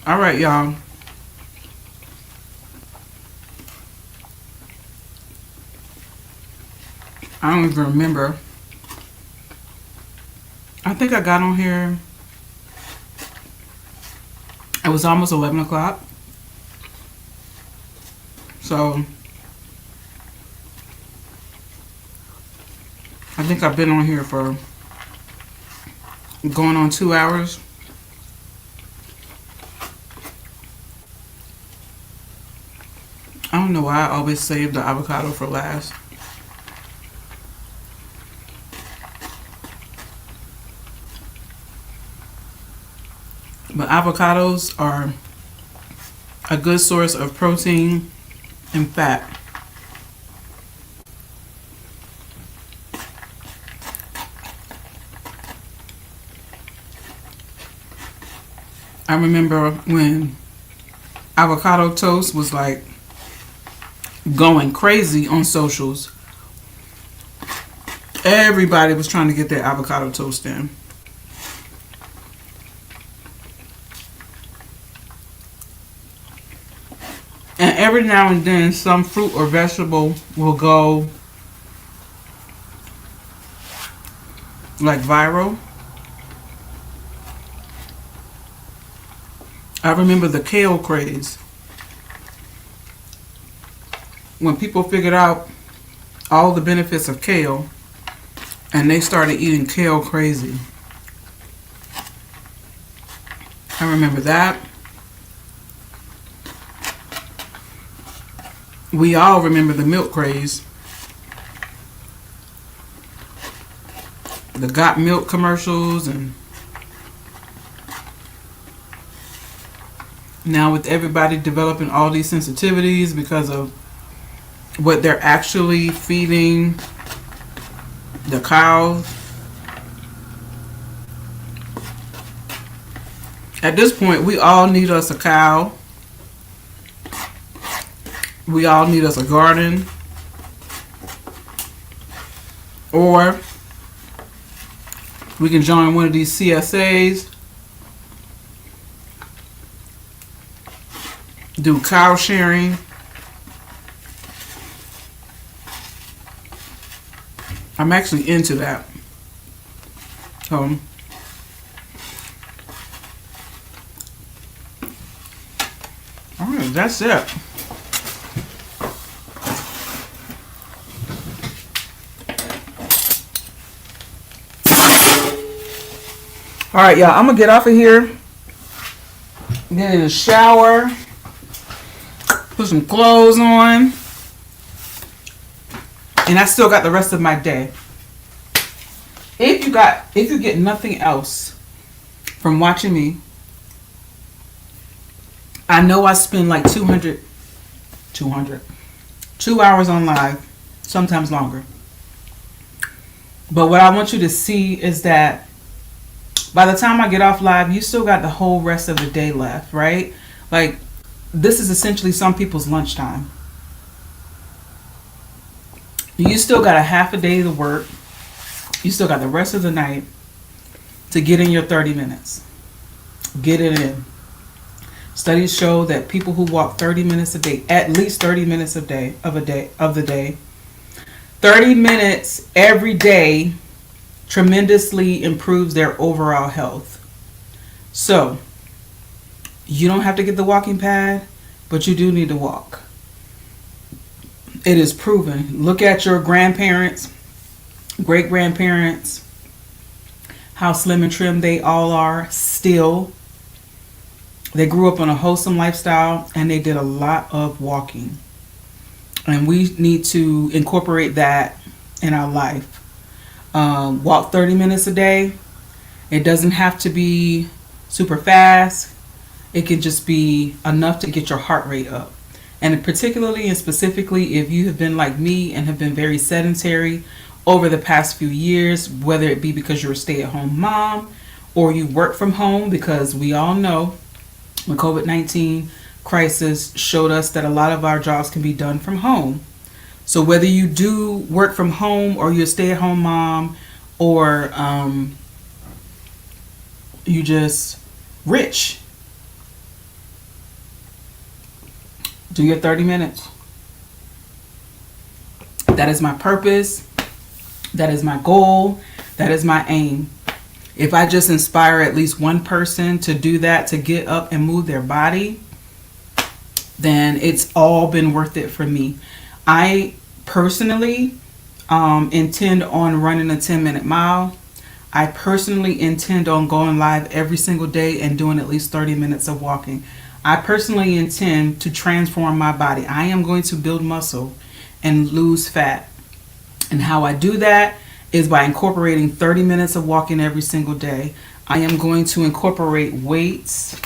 All right, y'all. I don't even remember. I think I got on here. It was almost 11 o'clock. So I think I've been on here for going on 2 hours. I don't know why I always save the avocado for last. But avocados are a good source of protein and fat. I remember when avocado toast was like going crazy on socials. Everybody was trying to get their avocado toast in. And every now and then, some fruit or vegetable will go like viral. I remember the kale craze. When people figured out all the benefits of kale and they started eating kale crazy. I remember that. We all remember the milk craze. The Got Milk commercials, and now with everybody developing all these sensitivities because of what they're actually feeding the cows. At this point, we all need us a cow. We all need us a garden. Or we can join one of these CSAs, do cow sharing. I'm actually into that. Alright, that's it. Alright, y'all, I'm gonna get off of here, get in the shower, put some clothes on, and I still got the rest of my day. If you get nothing else from watching me, I know I spend like 2 hours on live, sometimes longer. But what I want you to see is that by the time I get off live, you still got the whole rest of the day left, right? Like, this is essentially some people's lunchtime. You still got a half a day to work. You still got the rest of the night to get in your 30 minutes. Get it in. Studies show that people who walk 30 minutes a day, at least 30 minutes of the day, 30 minutes every day tremendously improves their overall health. So, you don't have to get the walking pad, but you do need to walk. It is proven. Look at your grandparents, great-grandparents, how slim and trim they all are still. They grew up on a wholesome lifestyle and they did a lot of walking. And we need to incorporate that in our life. Walk 30 minutes a day. It doesn't have to be super fast. It can just be enough to get your heart rate up. And particularly and specifically, if you have been like me and have been very sedentary over the past few years, whether it be because you're a stay-at-home mom or you work from home, because we all know the COVID-19 crisis showed us that a lot of our jobs can be done from home. So whether you do work from home or you're a stay-at-home mom or you just rich, do your 30 minutes. That is my purpose. That is my goal. That is my aim. If I just inspire at least one person to do that, to get up and move their body, then it's all been worth it for me. I personally intend on running a 10-minute mile. I personally intend on going live every single day and doing at least 30 minutes of walking. I personally intend to transform my body. I am going to build muscle and lose fat. And how I do that is by incorporating 30 minutes of walking every single day. I am going to incorporate weights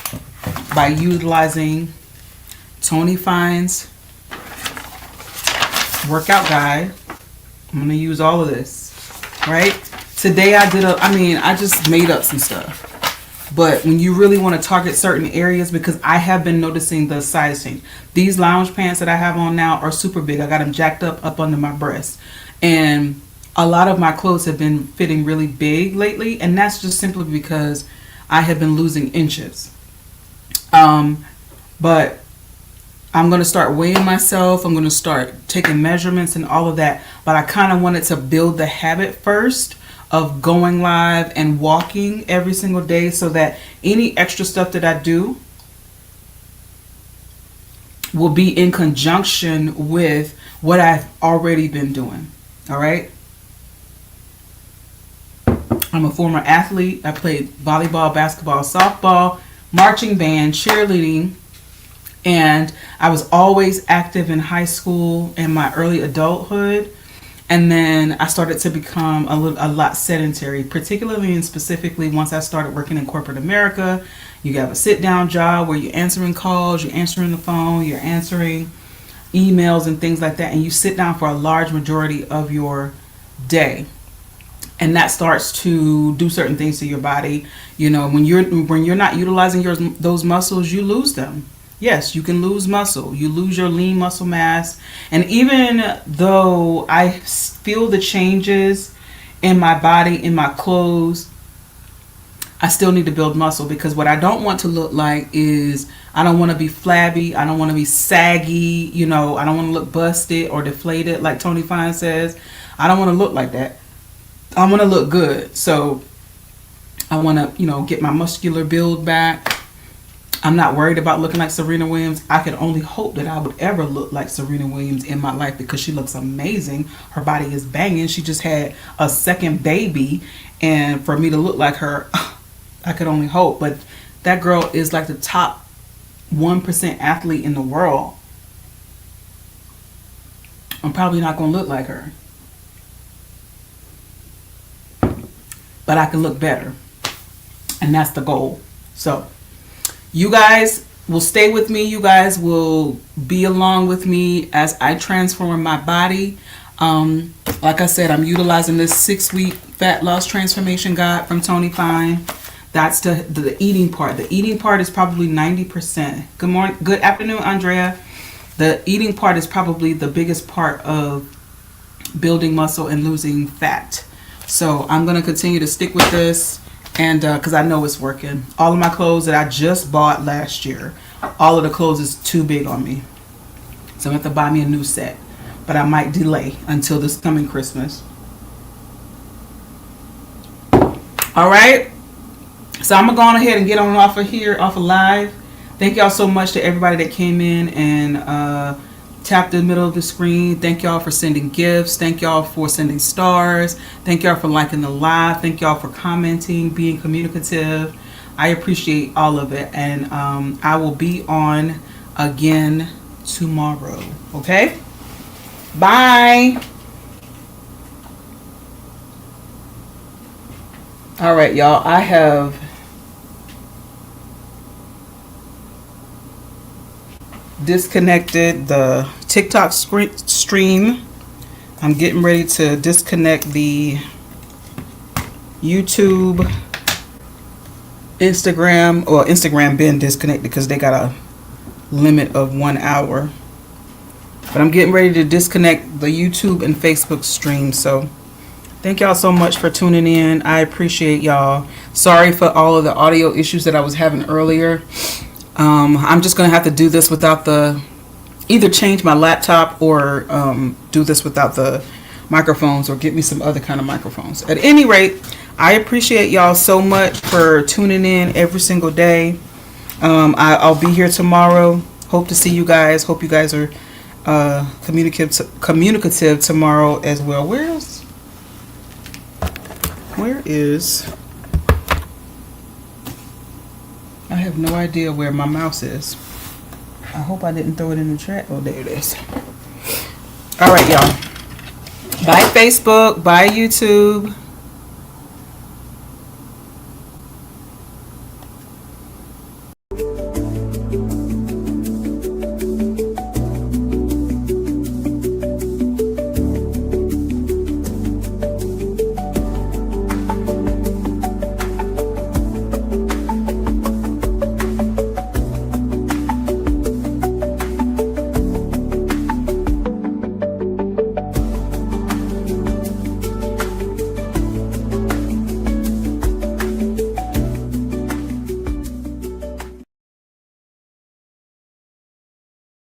by utilizing Tony Fine's workout guide. I'm going to use all of this, right? Today I just made up some stuff. But when you really want to target certain areas, because I have been noticing the size change. These lounge pants that I have on now are super big. I got them jacked up under my breast. And a lot of my clothes have been fitting really big lately, and that's just simply because I have been losing inches. But I'm going to start weighing myself. I'm going to start taking measurements and all of that. But I kind of wanted to build the habit first of going live and walking every single day, so that any extra stuff that I do will be in conjunction with what I've already been doing. All right. I'm a former athlete. I played volleyball, basketball, softball, marching band, cheerleading, and I was always active in high school and my early adulthood. And then I started to become a lot sedentary, particularly and specifically once I started working in corporate America. You have a sit-down job where you're answering calls, you're answering the phone, you're answering emails and things like that, and you sit down for a large majority of your day. And that starts to do certain things to your body. You know, when you're not utilizing those muscles, you lose them. Yes, you can lose muscle. You lose your lean muscle mass. And even though I feel the changes in my body, in my clothes, I still need to build muscle, because what I don't want to look like is, I don't want to be flabby. I don't want to be saggy. You know, I don't want to look busted or deflated like Tony Fine says. I don't want to look like that. I want to look good. So I want to, get my muscular build back. I'm not worried about looking like Serena Williams. I can only hope that I would ever look like Serena Williams in my life, because she looks amazing. Her body is banging. She just had a second baby. And for me to look like her, I could only hope. But that girl is like the top 1% athlete in the world. I'm probably not going to look like her, but I can look better. And that's the goal. So you guys will stay with me. You guys will be along with me as I transform my body. Like I said, I'm utilizing this 6-week fat loss transformation guide from Tony Fine. That's the eating part. The eating part is probably 90%. Good morning. Good afternoon, Andrea. The eating part is probably the biggest part of building muscle and losing fat. So I'm going to continue to stick with this, and because I know it's working. All of my clothes that I just bought last year, all of the clothes is too big on me. So I'm going to have to buy me a new set. But I might delay until this coming Christmas. All right. So I'm going to go on ahead and get on off of here, off of live. Thank y'all so much to everybody that came in and tapped the middle of the screen. Thank y'all for sending gifts. Thank y'all for sending stars. Thank y'all for liking the live. Thank y'all for commenting, being communicative. I appreciate all of it. And I will be on again tomorrow. Okay? Bye. All right, y'all. I have disconnected the TikTok stream. I'm getting ready to disconnect the YouTube, Instagram, or Instagram been disconnected because they got a limit of 1 hour. But I'm getting ready to disconnect the YouTube and Facebook stream. So thank y'all so much for tuning in. I appreciate y'all. Sorry for all of the audio issues that I was having earlier. I'm just going to have to do this without either change my laptop or do this without the microphones, or get me some other kind of microphones. At any rate, I appreciate y'all so much for tuning in every single day. I'll be here tomorrow. Hope to see you guys. Hope you guys are communicative tomorrow as well. Where is I have no idea where my mouse is. I hope I didn't throw it in the chat. Oh, there it is. All right, y'all. Bye Facebook, bye YouTube.